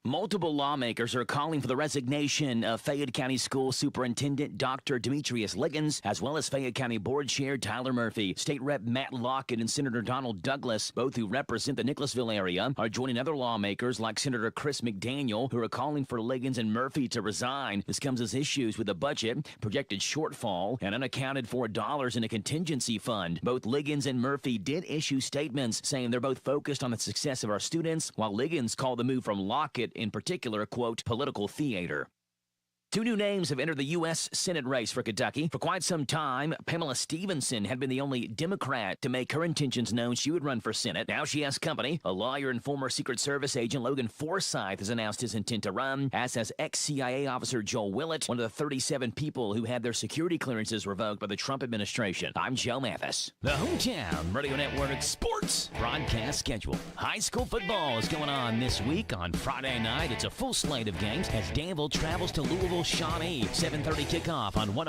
Multiple lawmakers are calling for the resignation of Fayette County School Superintendent Dr. Demetrius Liggins, as well as Fayette County Board Chair Tyler Murphy. State Rep Matt Lockett and Senator Donald Douglas, both who represent the Nicholasville area, are joining other lawmakers like Senator Chris McDaniel, who are calling for Liggins and Murphy to resign. This comes as issues with the budget, projected shortfall, and unaccounted for dollars in a contingency fund. Both Liggins and Murphy did issue statements saying they're both focused on the success of our students, while Liggins called the move from Lockett in particular, quote, political theater. Two new names have entered the U.S. Senate race for Kentucky. For quite some time, Pamela Stevenson had been the only Democrat to make her intentions known she would run for Senate. Now she has company. A lawyer and former Secret Service agent Logan Forsythe has announced his intent to run, as has ex-CIA officer Joel Willett, one of the 37 people who had their security clearances revoked by the Trump administration. I'm Joe Mathis. The Hometown Radio Network Sports broadcast schedule. High school football is going on this week. On Friday night, it's a full slate of games as Danville travels to Louisville Shawnee. 7:30 kickoff on 106.